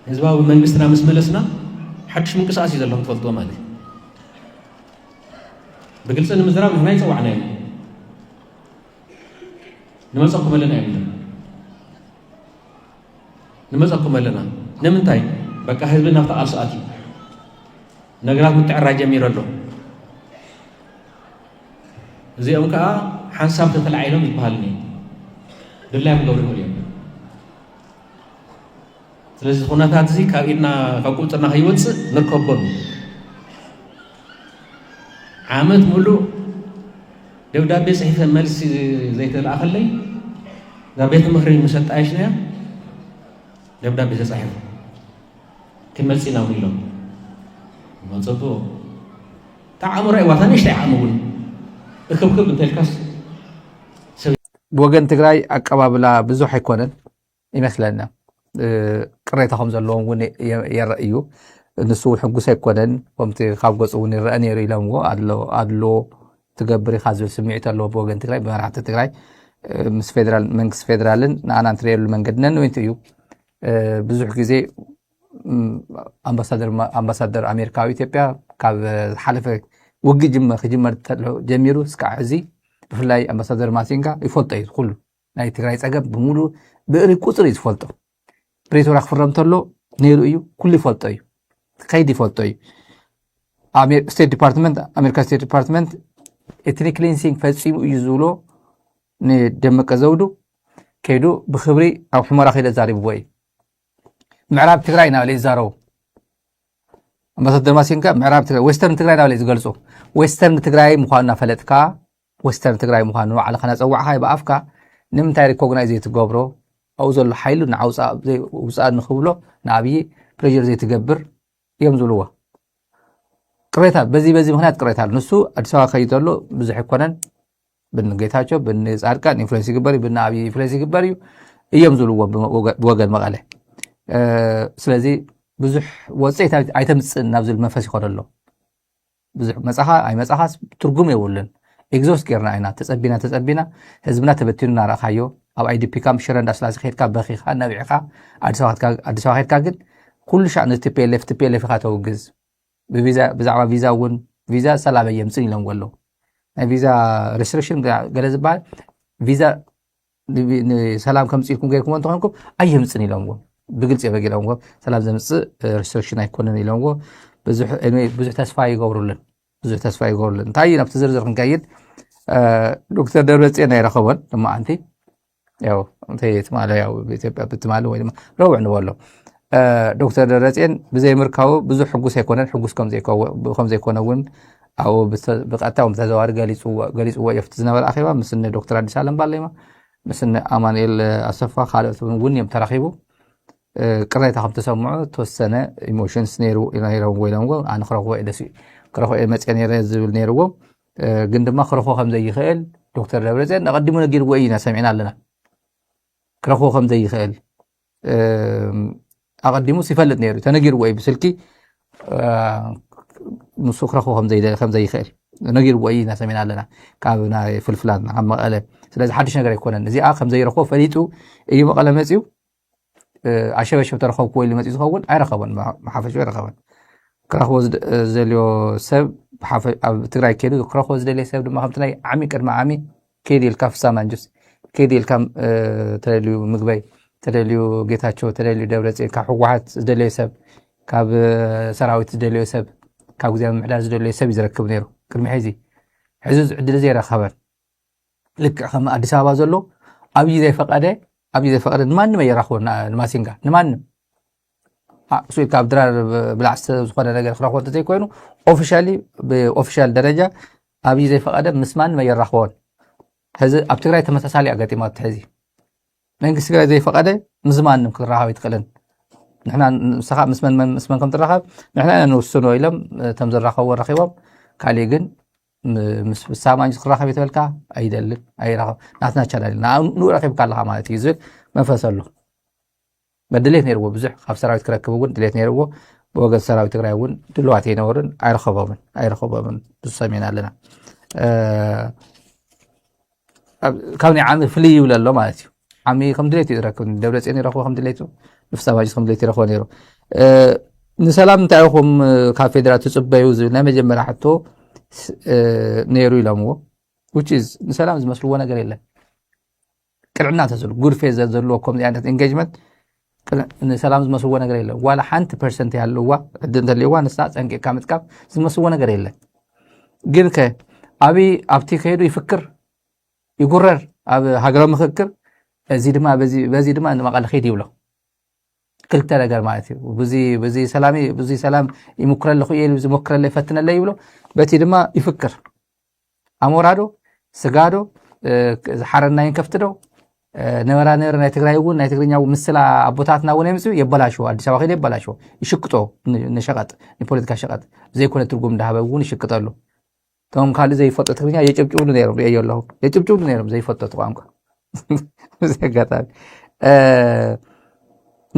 S3: هزباوي منجستنا مسملسنا حدش من قصاصي زلهم تفضلوا مالي بقلت أنا مزرعة من هنا يسوي عنايم نمسكم لنا يعني نمسكم لنا نمنتاي بقى حزبنا في أرصاتي نقرأ متعرّ جميل له زي أمك حنساب تطلعينهم يبهالني دلله مقولهم اليوم ስለዚህ ሁነታት እዚ ካብ ኢድና ካብ ቁፅርና ከይወፅእ ንርከበሉ ዓመት ሙሉእ ደብዳቤ ፅሒፈ መልሲ ዘይተለኣኸለይ ናብ ቤተ ምክሪ ምስ ኣጣየሽናዮ ደብዳቤ ተፃሒፉ ክመፅእ ኢና ኢሎም መፀቱ ተዓምሮ ይዋታ ንእሽተይ ዓቕሚ እውን እክብክብ እንተልካስ
S4: ብወገን ትግራይ ኣቀባብላ ብዙሕ ኣይኮነን ይመስለና ቅሬታኹም ዘለዎም እውን የርእዩ ንሱ ሕጉስ ኣይኮነን ከምቲ ካብ ገፁ እውን ይረአ ነይሩ ኢሎምዎ ኣድሎ ትገብር ኢኻ ዝብል ስምዒት ኣለዎ ብወገን ትግራይ ብመራሕቲ ትግራይ ምስ ፌደራል መንግስቲ ፌደራልን ንኣና ንትሪእየሉ መንገዲ ነንወይንቲ እዩ ብዙሕ ግዜ ኣምባሳደር ኣሜሪካዊ ኢትዮጵያ ካብ ዝሓለፈ ውጊ ክጅመር ጀሚሩ እስካዕ ሕዚ ብፍላይ ኣምባሳደር ማሲንጋ ይፈልጦ እዩ ኩሉ ናይ ትግራይ ፀገም ብምሉእ ብእሪ ቁፅሪ እዩ ዝፈልጦ ፕሪቶሪያ ክፍረም ተሎ ነይሩ እዩ ኩሉ ይፈልጦ እዩ ከይዲ ይፈልጦ እዩ ስቴት ዲፓርትመንት ኣሜሪካ ስቴት ዲፓርትመንት ኤትኒክ ክሊንሲንግ ፈፂሙ እዩ ዝብሎ ንደመቀ ዘውዱ ከይዱ ብክብሪ ኣብ ሕመራ ከይደ ዛሪብዎ እዩ ምዕራብ ትግራይ ናበለ ይዛረቡ ኣምባሳደር ማሲንጋ ምዕራብ ትግራይ ዌስተርን ትግራይ ናበለ ዝገልፁ ዌስተርን ትግራይ ምዃኑና ፈለጥካ ዌስተርን ትግራይ ምዃኑ ባዕልኻ ነፀዋዕኻ ብኣፍካ ንምንታይ ሪኮግናይዝ ዘይትገብሮ ኣብኡ ዘሎ ሓይሉ ንዓውፃእ ንክብሎ ንኣብይ ፕሬር ዘይትገብር እዮም ዝብልዎ ቅሬታ በዚ ምክንያት ቅሬታ ኣሎ ንሱ ኣዲስ ኣበባ ከይድ ዘሎ ብዙሕ ኣይኮነን ብንጌታቸው ብንፃድቃን ኢንፍሉንስ ይግበር እዩ ብንኣብይ ኢንፍሉንስ ይግበር እዩ እዮም ዝብልዎ ብወገን መቐለ ስለዚ ብዙሕ ወፅኢት ኣይተምፅእን ናብ ዝብል መንፈስ ይኮነ ኣሎ ብዙሕ መፅኻ ኣይመፅኻስ ትርጉም የብሉን ኤግዞስት ጌርና ኢና ተፀቢና ህዝብና ተበቲኑ እናረእኻዮ ኣብ ኣይዲፒ ካ ሽረ እንዳስላሴ ከድካ በኺኻ ነቢዕኻ ኣዲስ ኣበባ ከድካ ግን ኩሉ ሻዕ ንቲፒኤልኤፍ ኢኻ ተውግዝ ብዛዕባ ቪዛ እውን ቪዛ ሰላም የምፅን ኢሎምዎ ኣለዉ ናይ ቪዛ ሬስትሪክሽን ገለ ዝበሃል ቪዛ ሰላም ከምፅ ኢልኩም ገይርኩሞ እንተኮንኩም ኣየምፅን ኢሎምዎ ብግልፂ የበጊሎምዎ ሰላም ዘምፅእ ሬስትሪክሽን ኣይኮነን ኢሎምዎ ብዙሕ ተስፋ ይገብሩልን እንታይ ናብቲ ዝርዝር ክንከይድ ዶክተር ደብረፅዮን ኣይረኸቦን ድማ ኣንቲ ያው እንታይ ትማለ ያው ኢትዮጵያ ብትማለ ወይ ድማ ረውዕ ንበሎ ዶክተር ደብረፅዮን ብዘይ ምርካቡ ብዙሕ ሕጉስ ኣይኮነን ሕጉስ ከም ዘይኮነ እውን ኣብኡ ብቐጥታ ተዘዋዋሪ ገሊፅዎ የፍቲ ዝነበረ ኣኼባ ምስኒ ዶክተር ኣዲስ ኣለም ባለይማ ምስኒ ኣማኑኤል ኣሰፋ ካልኦት እውን እዮም ተራኺቡ ቅሬታ ከም ተሰምዑ ተወሰነ ኢሞሽንስ ነይሮም ወይሎምዎ ኣነ ክረኽቦ ደስ ክረኽቦ መፅአ ነይረ ዝብል ነይርዎ ግን ድማ ክረኽቦ ከም ዘይኽእል ዶክተር ደብረፅዮን ኣቐዲሙ ነጊርዎ ኢና ሰሚዕና ኣለና ክረኽቦ ከም ዘይኽእል ኣቐዲሙ ይፈልጥ ነይሩ ተነጊርዎ እዩ ብስልኪ ንሱ ክረኽቦ ከም ዘይኽእል ነጊርዎ ኢና ሰሚዕና ኣለና ካብ ናይ ፍልፍላት ካብ መቐለ ስለዚ ሓድሽ ነገር ኣይኮነን እዚኣ ከም ዘይረኽቦ ፈሊጡ እዩ መቐለ መፅኡ ኣሸበሸብ ተረኸብኩ ወይ መፅኡ ዝኸውን ኣይረኸቦን መሓፈሻ ኣይረኸቦን ክረኽቦ ዝደልዮ ሰብ ኣብ ትግራይ ከይዱ ክረኽቦ ዝደልየ ሰብ ድማ ከምቲ ናይ ዓሚ ቅድሚ ዓሚ ከይዲ ኢልካ ፍሳም አንጁስ ከይዲ ኢልካ ተደልዩ ምግበይ ተደልዩ ጌታቸው ተደልዩ ደብረፅዮን ካብ ሕወሓት ዝደልዮ ሰብ ካብ ሰራዊት ዝደልዮ ሰብ ካብ ግዜያዊ ምምሕዳር ዝደልዮ ሰብ ይዝረክብ ነይሩ ቅድሚ ሕዚ ዕድል ዘይረኸበን ልክዕ ከም ኣዲስ ኣበባ ዘሎ ኣብይ ዘይፈቐደ ንማንም ኣየራኽቦ ንማሲንጋ ንማንም እሱኢልካ ኣብ ድራር ብላዕቲ ዝኾነ ነገር ክረኽቦ እንተዘይኮይኑ ብኦፊሻል ደረጃ ኣብይ ዘይፈቐደ ምስ ማንም ኣየራኽቦን ሕዚ ኣብ ትግራይ ተመሳሳሊ ኣገጢማት ሕዚ መንግስቲ ትግራይ ዘይፈቐደ ምስ ማንም ክራኸብ ይትኽእልን ንሕና ንስኻ ምስ መን ከም ትራኸብ ንሕና ኢና ንውስኖ ኢሎም እቶም ዝራኸብዎ ረኺቦም ካሊእ ግን ምስ ፍሳም አንጁስ ክራኸብ ይትበልካ ኣይደልን ኣይራኸብ ናትና ቻናል ንኡ ረኺብካ ኣለኻ ማለት እዩ ዝብል መንፈስ ኣሎ መድሌት ነይርዎ ብዙሕ ካብ ሰራዊት ክረክብ እውን ድሌት ነይርዎ ብወገን ሰራዊት ትግራይ እውን ድልዋት ኣይነበሩን ኣይረኸቦምን ብዙ ሰሚዕና ኣለና ካብ ናይ ዓሚ ፍልይ ይብል ኣሎ ማለት እዩ عمي كم دليتي يركب الدولة إني رخوا كم دليتو نفس واجد كم دليتي رخوا نيرو نسلام تعرفهم كافيدرات تصبي وزي نام جمرة حتى نيرو يلامو which is نسلام زي مسلونا قليلا كلنا تزول جود فيز زلوا كم يعني engagement نسلام زي مسلونا قليلا ولا حنت percent هاللوا الدنيا اللي هو نسات أنك كامت كاب زي مسلونا قليلا جنك أبي أبتي كيدو يفكر يقرر أبي هجرم مفكر زيد ما بزي ما إنه ما قال خيدي ولا كل ترى قال مالتي وبزي سلامي بزي سلام يمكر له خويا بزي مكر له فتنا له يبلو بتي دما يفكر أمورادو سجادو حرنا ينكفتدو نورا ناي تግራይ ውን ናይ ትግርኛው ምስላ አቦታትና ወነ ምስዩ ይበላሽው አዲስ አበባ ሄደ ይበላሽው ይሽቅጦ ነሸቀጥ የፖለቲካ ሸቀጥ ዘይኮነ ትርጉም እንዳሃበውን ይሽቅጣሉ ተውም ካለ ዘይፈጠ ትግርኛ የጭብጭቡሉ ነው ያየለው የጭብጭቡሉ ነው ዘይፈጠ ቋንቋ ዘጋታል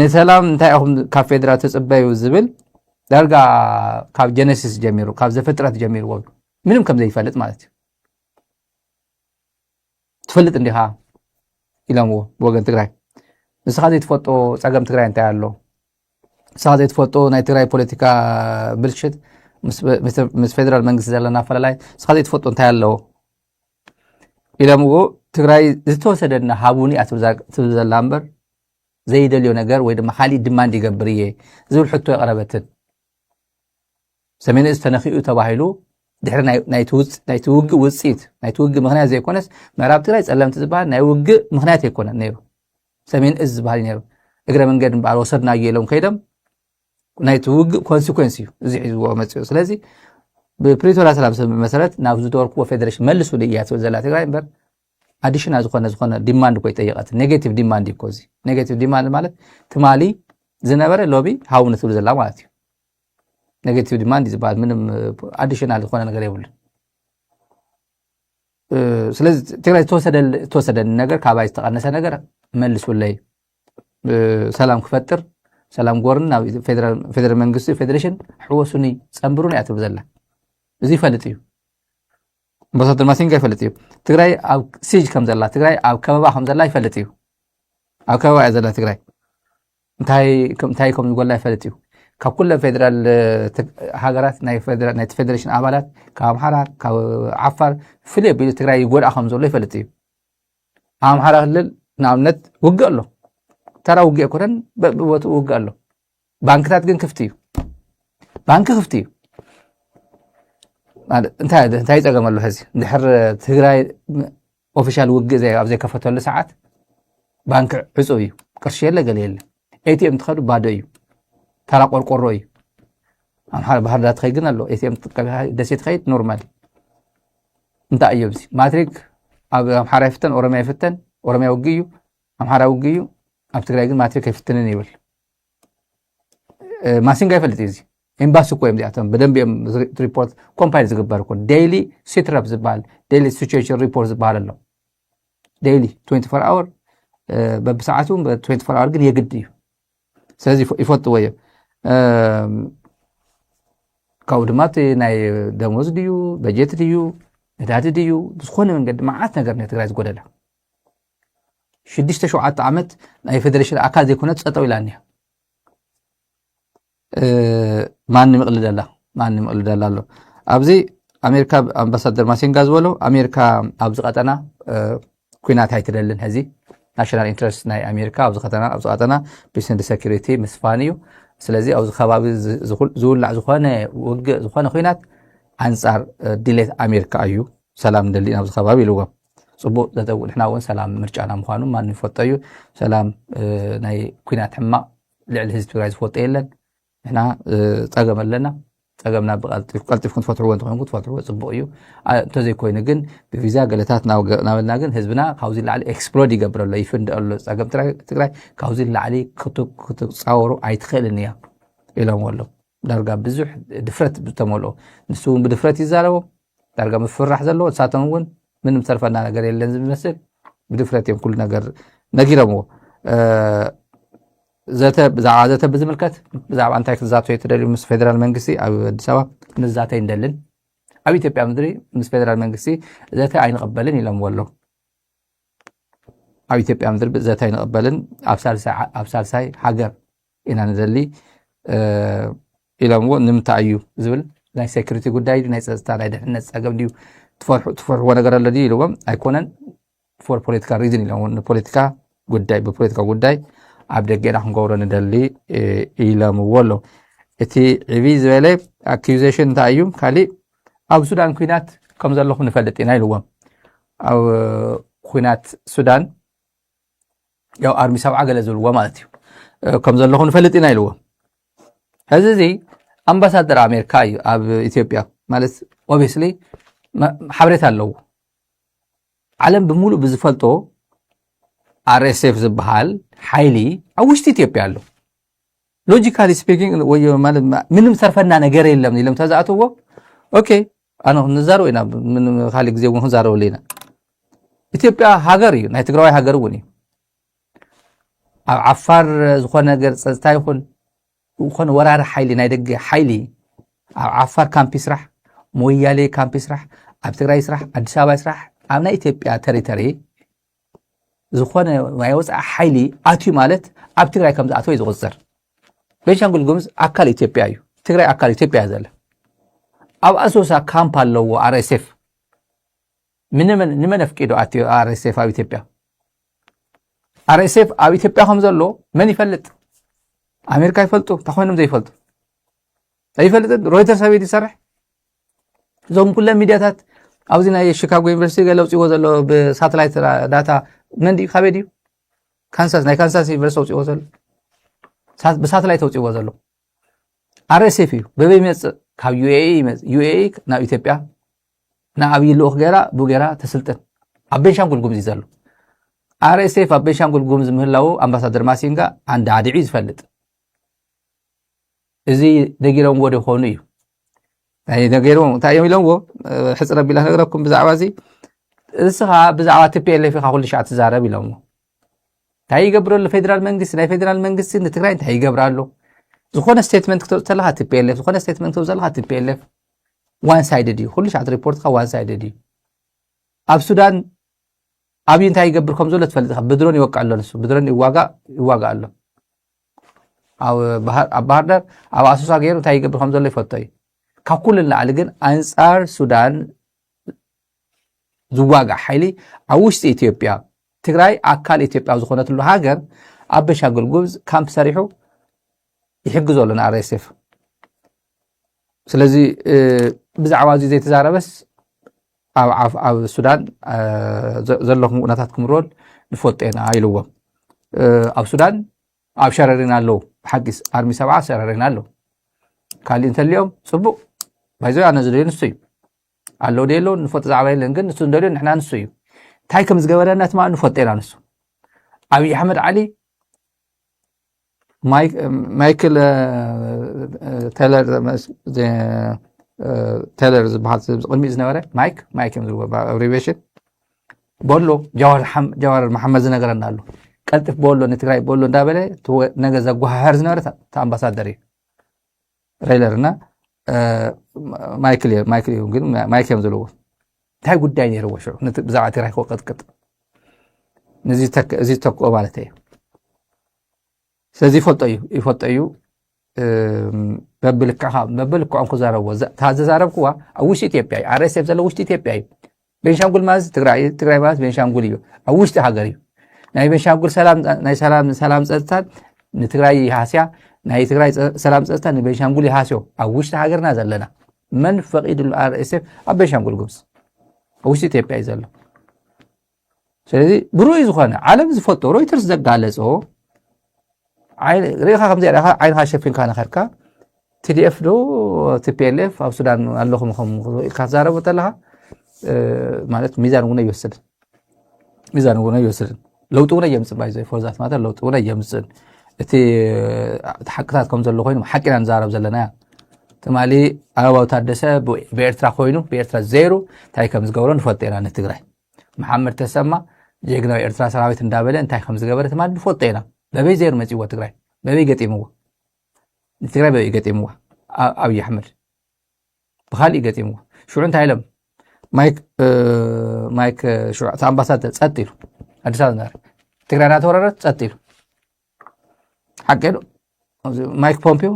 S4: ነሰላም እንታይሁም ካፌድራል ተጽባዩ ዝብል ዳርጋ ካብ ጀነሲስ ጀሚሩ ካብ ዘፈጥራት ጀሚሩ ወሉ ምንም ከም ዘይፈልጥ ማለት ትፈልጥ እንዲሃ ኢላሞ ወገን ትግራይ ንስኻ ዘይትፈጦ ጸገም ትግራይ እንታይ ኣሎ ንስኻ ዘይትፈጦ ናይ ትግራይ ፖለቲካ ብልሽት ምስ ፌደራል መንግስቲ ዘለና ፈላላይ ንስኻ ዘይትፈጦ እንታይ ኣሎ ኢላሞ ትግራይ ዝተወሰደና ሃቡኒ ኣትብል ዘላ እምበር ዘይደልዮ ነገር ወይ ድማ ካሊእ ዲማንድ ይገብር እየ ዝብል ሕቶ የቐረበትን ሰሜን ዕዝ ተነኺኡ ተባሂሉ ድሕሪ ናይቲ ውግእ ውፅኢት ናይቲ ውግእ ምክንያት ዘይኮነስ ምዕራብ ትግራይ ጸለምቲ ዝበሃል ናይ ውግእ ምክንያት ኣይኮነን ነይሩ ሰሜን ዕዝ ዝበሃል ነይሩ እግረ መንገዲ እምበኣር ወሰድናዮ ኢሎም ከይዶም ናይቲ ውግእ ኮንሲኮንስ እዩ እዚ ሒዝዎ መፅኡ ስለዚ ብፕሪቶሪያ ሰላም ስምምዕ መሰረት ናብ ዝደወልክዎ ፌደሬሽን መልሱ እያ ትብል ዘላ ትግራይ እምበር አዲሽና ዝኾነ ዲማንድ ኮይ ጠየቀት ኔጌቲቭ ዲማንድ ይኮዚ ኔጌቲቭ ዲማንድ ማለት ትማሊ ዝነበረ ሎቢ ሃውን ትብል ዘላ ማለት እዩ ኔጌቲቭ ዲማንድ ይዝባል ምንም አዲሽናል ዝኾነ ነገር የብሉ ስለዚህ ትግራይ ተወሰደ ነገር ካባይ ተቀነሰ ነገር መልሱለይ ሰላም ክፈጥር ሰላም ጎርን ናብ ፌደራል መንግስቲ ፌደሬሽን ሕወሱኒ ጸምብሩኒ አትብል ዘላ እዚ ይፈልጥ እዩ አምባሳደር ማሲንጋ ይፈልጥ እዩ ትግራይ ኣብ ሲጅ ከም ዘላ ትግራይ ኣብ ከበባ ከም ዘላ ይፈልጥ እዩ ኣብ ከበባ ዘላ ትግራይ እንታይ ከም ዝጎላ ይፈልጥ እዩ ካብ ኩለ ፌደራል ሃገራት ናይ ፌደሬሽን ኣባላት ካብ ኣምሓራ ካብ ዓፋር ፍልይ ኣቢሉ ትግራይ ይጎድኣ ከም ዘሎ ይፈልጥ እዩ ኣምሓራ ክልል ንኣብነት ውግእ ኣሎ ተራ ውግእ ኣይኮነን ብቦትኡ ውግእ ኣሎ ባንክታት ግን ክፍቲ እዩ ባንኪ ክፍቲ እዩ እንታይ ፀገም ኣሎ ሕዚ ድሕር ትግራይ ኦፊሻል ውግእ ኣብ ዘይከፈተሉ ሰዓት ባንኪ ዕፁብ እዩ ቅርሺ የለ ገለ የለ ኤቲኤም ትኸዱ ባዶ እዩ ተራ ቆርቆሮ እዩ ኣምሓራ ባህር ዳር ትኸይድ ግን ኣሎ ኤቲኤም ደሴ ትኸይድ ኖርማል እንታይ እዩ ብዚ ማትሪክ ኣብ ኣምሓራ ይፍተን ኦሮሚያ ይፍተን ኦሮሚያ ውግእ እዩ ኣምሓራ ውግእ እዩ ኣብ ትግራይ ግን ማትሪክ ኣይፍትንን ይብል ማሲንጋ ይፈልጥ እዚ ኤምባሲ እኮ እዮም ዚኣቶም በደንብ እዮም ሪፖርት ኮምፓይል ዝግበር እኮ ዴይሊ ሲትረፕ ዝበሃል ዴይሊ ሲቹዌሽን ሪፖርት ዝበሃል ኣሎ ዴይሊ 24 ኣወር በብሰዓቱ 24 ኣወር ግን የግድ እዩ ስለዚ ይፈጥዎ እዮም ካብኡ ድማ ናይ ደሞዝ ድዩ በጀት ድዩ ነዳዲ ድዩ ዝኾነ መንገዲ መዓት ነገር ናይ ትግራይ ዝጎደላ 6-7 ዓመት ናይ ፌደሬሽን ኣካል ዘይኮነት ፀጠው ኢላ እኒኣ ማንም ይቕልደላ ኣሎ ኣብዚ ኣሜሪካ ኣምባሳደር ማሲንጋ ዝበሎ ኣሜሪካ ኣብዚ ቀጠና ኩናት ኣይትደልን ሕዚ ናሽናል ኢንትረስት ናይ ኣሜሪካ ኣብዚ ቀጠና ፒስ ኤንድ ሴኩሪቲ ምስፋን እዩ ስለዚ ኣብዚ ከባቢ ዝውላዕ ዝኾነ ውግእ ዝኾነ ኩናት ኣንጻር ድሌት ኣሜሪካ እዩ ሰላም እንደሊ ኣብዚ ከባቢ ኢልዎም ጽቡቕ ዘተው ንሕና እውን ሰላም ምርጫና ምዃኑ ማንም ይፈልጦ እዩ ሰላም ናይ ኩናት ሕማቕ ልዕሊ ህዝቢ ትግራይ ዝፈልጦ የለን ንሕና ፀገም ኣለና ፀገምና ብቀልጢፍኩም ትፈትሕዎ እንትኮንኩ ትፈትሕዎ ጽቡቕ እዩ እንተዘይኮይኑ ግን ብቪዛ ገለታት ናበልና ግን ህዝብና ካብዚ ላዕሊ ኤክስፕሎድ ይገብር ኣሎ ይፍንድእ ኣሎ ፀገም ትግራይ ካብዚ ላዕሊ ክትፃወሩ ኣይትኽእልን እያ ኢሎም ኣሎ ዳርጋ ብዙሕ ድፍረት ዝተመልኦ ንሱ እውን ብድፍረት ይዛረቦም ዳርጋ ምፍራሕ ዘለዎ ንሳቶም እውን ምንም ተርፈና ነገር የለን ዝመስል ብድፍረት እዮም ኩሉ ነገር ነጊሮምዎ ብዛዕባ ዘተ ብዝምልከት ብዛዕባ እንታይ ክዛቶ የተደልዩ ምስ ፌደራል መንግስቲ ኣብ ኣዲስ ኣበባ ንዛተ ይንደልን ኣብ ኢትዮጵያ ምድሪ ምስ ፌደራል መንግስቲ ዘተ ኣይንቐበልን ኢሎምዎ ኣሎ ኣብ ኢትዮጵያ ምድሪ ዘታ ይንቕበልን ኣብ ሳልሳይ ሃገር ኢና ንደሊ ኢሎምዎ ንምንታይ እዩ ዝብል ናይ ሴኩሪቲ ጉዳይ ናይ ፀጥታ ናይ ድሕንነት ፀገም ድዩ ትፈርሕዎ ነገር ኣሎ ድዩ ኢልዎም ኣይኮነን ፎር ፖለቲካል ሪዝን ኢሎም ንፖለቲካ ጉዳይ ብፖለቲካ ጉዳይ ኣብ ደገና ክንገብሮ ንደሊ ኢሎምዎ ኣሎ እቲ ዕቢ ዝበለ ኣኪዜሽን እንታይ እዩ ካሊእ ኣብ ሱዳን ኩናት ከም ዘለኹም ንፈልጥ ኢና ኢልዎም ኣብ ኩናት ሱዳን ያው ኣርሚ 70 ገለ ዝብልዎ ማለት እዩ ከም ዘለኹም ንፈልጥ ኢና ኢልዎም ሕዚ እዚ ኣምባሳደር ኣሜሪካ እዩ ኣብ ኢትዮጵያ ማለት ኦብቪየስሊ ሓበሬታ ኣለዎ ዓለም ብምሉእ ብዝፈልጦ RSF ዝበሃል ሓይሊ ኣብ ውሽጢ ኢትዮጵያ ኣሎ ሎጂካሊ ስፒኪንግ ወይ ማለት ምንም ሰርፈና ነገር የለም ኢሎም ተዛእትዎ ኦኬ ኣነ ንዛረብ ኢና ምን ካሊእ ግዜ እውን ክንዛረብ ለና ኢትዮጵያ ሃገር እዩ ናይ ትግራዋይ ሃገር እውን እዩ ኣብ ዓፋር ዝኾነ ነገር ፀጥታ ይኹን ወራሪ ሓይሊ ናይ ደገ ሓይሊ ኣብ ዓፋር ካምፕ ይስራሕ ሞያሌ ካምፕ ይስራሕ ኣብ ትግራይ ይስራሕ ኣዲስ ኣበባ ይስራሕ ኣብ ናይ ኢትዮጵያ ቴሪቶሪ ዝኾነ ናይ ወፃኢ ሓይሊ ኣትዩ ማለት ኣብ ትግራይ ከም ዝኣተወ እዩ ዝቁፅር ቤንሻንጉል ጉሙዝ ኣካል ኢትዮጵያ እዩ ትግራይ ኣካል ኢትዮጵያ ዘለ ኣብ ኣሶሳ ካምፕ ኣለዎ RSF ንመን ኣፍቂዱ ኣትዩ RSF ኣብ ኢትዮጵያ RSF ኣብ ኢትዮጵያ ከም ዘሎ መን ይፈልጥ ኣሜሪካ ይፈልጡ ተኾይኖም ዘይፈልጡ ኣይፈልጥን ሮይተርስ ኣበይ ይሰርሕ እዞም ኩሎም ሚድያታት ኣብዚ ናይ ሺካጎ ዩኒቨርሲቲ ገለ ውፅዎ ዘሎ ብሳተላይት ዳታ መን ድዩ ካበይ ድዩ ካንሳስ ናይ ካንሳስ ዩኒቨርሲቲ ውፅዎ ዘሎ ብሳተላይት ውፅዎ ዘሎ RSF እዩ በበይ ይመፅእ ካብ UAE ይመፅእ UAE ናብ ኢትዮጵያ ንኣብይ ልኡኽ ገይራ ብገይራ ተስልጥን ኣብ ቤንሻንጉል ጉሙዝ ዘሎ RSF ኣብ ቤንሻንጉል ጉሙዝ ምህላው ኣምባሳደር ማሲንጋ አንድ ዓዲዒ ዝፈልጥ እዚ ደጊሮም ወደ ኾኑ እዩ ናይ ደጊሮም እንታይ እዮም ኢሎምዎ ሕፅረ ቢላ ነገረኩም ብዛዕባ እዚ እስኻ ብዛዕባ TPLF ኢኻ ኩሉ ሻዕ ትዛረብ ኢሎምዎ እንታይ ይገብረሉ ፌደራል መንግስቲ ናይ ፌደራል መንግስቲ ንትግራይ እንታይ ይገብራሉ ዝኾነ ስቴትመንት ክትወፅእ ከለኻ TPLF ዝኾነ ስቴትመንት ክትወፅእ ከለኻ TPLF ዋን ሳይድድ እዩ ኩሉ ሻዕ ሪፖርትካ ዋን ሳይድድ እዩ ኣብ ሱዳን ኣብይ እንታይ ይገብር ከም ዘሎ ትፈልጥ ኢኻ ብድሮን ይወቅዕ ኣሎ ንሱ ብድሮን ይዋጋእ ኣሎ ኣብ ባህር ዳር ኣብ ኣሶሳ ገይሩ እንታይ ይገብር ከም ዘሎ ይፈቶ እዩ ካብ ኩሉ ንላዕሊ ግን ኣንፃር ሱዳን ዝዋጋእ ሓይሊ ኣብ ውሽጢ ኢትዮጵያ ትግራይ ኣካል ኢትዮጵያ ዝኾነትሉ ሃገር ኣብ ቤንሻንጉል ጉሙዝ ካምፕ ሰሪሑ ይሕግዞ ኣሎ ንRSF ስለዚ ብዛዕባ እዚ ዘይተዛረበስ ኣብ ሱዳን ዘለኹም ኩነታት ክምሮል ንፈልጦና ኢልዎም ኣብ ሱዳን ኣብ ሸረሪና ኣለዉ ብሓጊስ ኣርሚ 70 ሸረሪና ኣለዉ ካሊእ እንተልዮም ፅቡቕ ባይዞ ኣነ ዝደልዮ ንሱ እዩ ኣለዉ ደሎ ንፈልጦ ዛዕባ የለን ግን ንሱ እንደልዮ ንሕና ንሱ እዩ እንታይ ከም ዝገበረና ትማ ንፈልጦና ንሱ ኣብይ ኣሕመድ ዓሊ ማይክል ቴለር ዝበሃል ቅድሚኡ ዝነበረ ማይክ እዮም ዝብልዎ ኣብሪቬሽን ቦሎ ጃዋር መሓመድ ዝነገረና ኣሎ ቀልጥፍ ቦሎ ንትግራይ ቦሎ እንዳበለ ነገር ዘጓሃር ዝነበረ ኣምባሳደር እዩ ሬይለርና ማይክል እዩ ግን ማይክ እዮም ዝብልዎ እንታይ ጉዳይ ነይርዎ ሽዑ ብዛዕባ ትግራይ ክወቀጥቅጥ እዚ ተክኦ ማለት እዩ ስለዚ ይፈልጦ እዩ በብልክዖም ክዛረብዎ ታዘዛረብክዋ ኣብ ውሽጢ ኢትዮጵያ እዩ RSF ዘሎ ውሽጢ ኢትዮጵያ እዩ ቤንሻንጉል ማለት ትግራይ ማለት ቤንሻንጉል እዩ ኣብ ውሽጢ ሃገር እዩ ናይ ቤንሻንጉል ሰላም ፀጥታን ንትግራይ ይሃስያ ናይ ትግራይ ሰላም ፀጥታን ንቤንሻንጉል ይሃስዮ ኣብ ውሽጢ ሃገርና ዘለና መን ፈቂድሉ RSF ኣብ ቤንሻንጉል ጉሙዝ ኣብ ውሽጢ ኢትዮጵያ እዩ ዘሎ ስለዚ ብሩይ ዝኾነ ዓለም ዝፈልጦ ሮይተርስ ዘጋለፆ ሪኢኻ ከምዚ ዓይንኻ ሸፊንካ ንኸድካ TDF ዶ TPLF ኣብ ሱዳን ኣለኹም ኢልካ ትዛረቦ ተለኻ ማለት ሚዛን እውን ይወስድን ለውጢ እውን የምፅእ ባይዘ ፎርዛት ማለት ለውጢ እውን የምፅእን እቲ ሓቅታት ከም ዘሎ ኮይኑ ሓቂና ንዛረብ ዘለና ያ ትማሊ ኣበባው ታደሰ ብኤርትራ ኮይኑ ብኤርትራ ዘይሩ እንታይ ከም ዝገብሮ ንፈልጦ ኢና ንትግራይ መሓመድ ተሰማ ጀግናዊ ኤርትራ ሰራዊት እንዳበለ እንታይ ከም ዝገበረ ትማሊ ንፈልጦ ኢና በበይ ዘይሩ መፂዎ ትግራይ በበይ ገጢምዎ ንትግራይ በበይ ገጢምዎ ኣብይ ኣሕመድ ብካሊእ ገጢምዎ ሽዑ እንታይ ኢሎም ማይክ ሽዑ ኣምባሳደር ፀጥ ኢሉ ኣዲስ ኣበባ ዝነበረ ትግራይ እናተወረረት ጸጥ ኢሉ ሓቂ ዶ ማይክ ፖምፒዮ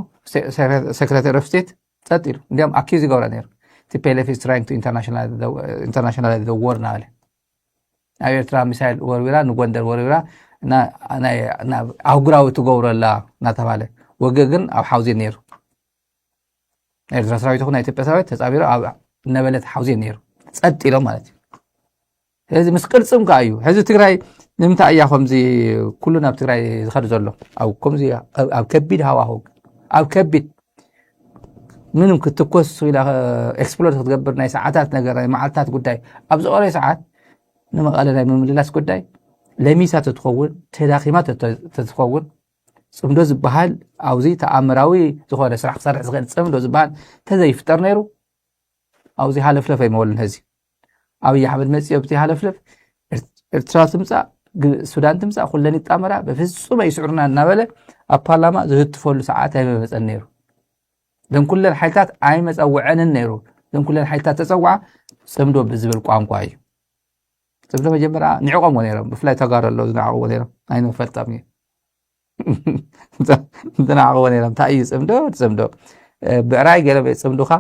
S4: secretary of state ጸጥ ኢሉ እንዲያም accuse ይገብራ ነይሩ TPLF is trying to internationalize the war ናበለ ኣብ ኤርትራ ሚሳይል ወርዊራ ንጎንደር ወርዊራ እና ኣህጉራዊ ትገብረላ እናተባለ ወገ ግን ኣብ ሓውዜን ነይሩ ኤርትራ ሰራዊት ይኹን ኢትዮጵያ ሰራዊት ተጻቢሩ ኣብ ነበለት ሓውዜን ነይሩ ጸጥ ኢሎም ማለት እዩ ስለዚ ምስ ቅርጽም ከዓ እዩ ሕዚ ትግራይ ንምንታይ እያ ከምዚ ኩሉ ናብ ትግራይ ዝኸድ ዘሎ ኣብ ከምዚ ኣብ ከቢድ ሃዋህው ኣብ ከቢድ ምንም ክትኮስ ኢላ ኤክስፕሎድ ክትገብር ናይ ሰዓታት ነገር ናይ መዓልታት ጉዳይ ኣብ ዝቐረየ ሰዓት ንመቐለ ናይ ምምልላስ ጉዳይ ለሚሳ ትትኸውን ተዳኺማ ትትኸውን ጽምዶ ዝበሃል ኣብዚ ተኣምራዊ ዝኾነ ስራሕ ክሰርሕ ዝኽእል ጽምዶ ዝበሃል ተዘይፍጠር ነይሩ ኣብዚ ሃለፍለፍ ኣይመወልን ህዚ ኣብይ ኣሕመድ መፅዮ ብቲ ሃለፍለፍ ኤርትራ ትምፃእ ሱዳን ትምፃእ ኩለን ይጣመራ በፍጹም ኣይስዕሩና እናበለ ኣብ ፓርላማ ዝህትፈሉ ሰዓት ኣይመፀን ነይሩ ደም ኩለን ሓይልታት ኣይመፀውዐንን ነይሩ ደም ኩለን ሓይልታት ተፀዋዓ ጽምዶ ብዝብል ቋንቋ እዩ ጽምዶ መጀመርያ ንዕቆምዎ ነይሮም ብፍላይ ተጋሩ ኣለዉ ዝነዓቕዎ ነይሮም ኣይንፈልጣም እየ ዝነዓቕዎ ነይሮም እንታይ እዩ ጽምዶ ብዕራይ ገለ ጽምዶኻ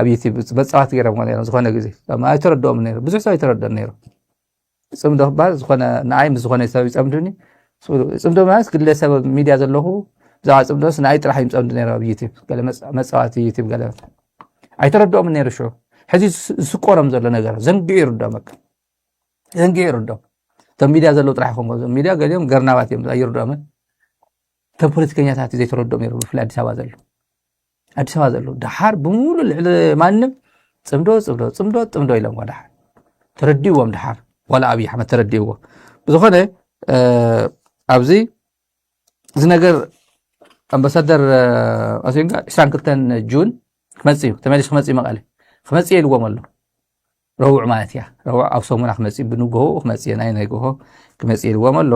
S4: ኣብ ዩቲብ መፃወቲ ገይሮምዎ ነይሮም ዝኾነ ግዜ ኣይተረድኦም ነይሩ ብዙሕ ሰብ ኣይተረድኦን ነይሩ ጽምዶ ክበሃል ዝኾነ ንኣይ ምስ ዝኾነ ሰብ ይፀምዱኒ ጽምዶ ማለት ግለሰብ ሚድያ ዘለኹ ብዛዕባ ጽምዶስ ንኣይ ጥራሕ ይምፀምዱ ነይሩ ኣብ ዩቲብ ገለ መፃወቲ ዩቲብ ገለ ኣይተረድኦም ነይሩ ሽዑ ሕዚ ዝስቆሮም ዘሎ ነገር ዘንጊዑ ይርድኦም ዘንጊዑ ይርድኦም እቶም ሚድያ ዘለዉ ጥራሕ ይኾንጎ ሚድያ ገሊኦም ገርናባት እዮም ኣይርድኦምን እቶም ፖለቲከኛታት ዘይተረድኦም ነይሩ ብፍላይ ኣዲስ ኣበባ ዘሎ ድሓር ብሙሉ ልዕሊ ማንም ጽምዶ ኢሎም ድሓር ተረዲዎም ድሓር ወላ ኣብይ ኣሕመድ ተረዲዎ ብዝኾነ ኣብዚ እዚ ነገር ኣምባሳደር ኣሴንጋ 22 ጁን ክመፅእ እዩ ተመሊሱ ክመፅእ መቐለ ክመፅእ ኢልዎም ኣሎ ረቡዕ ማለት እያ ረቡዕ ኣብ ሰሙና ክመፅእ ብንግሆ ክመፅእ ናይ ግሆ ክመፅእ ኢልዎም ኣሎ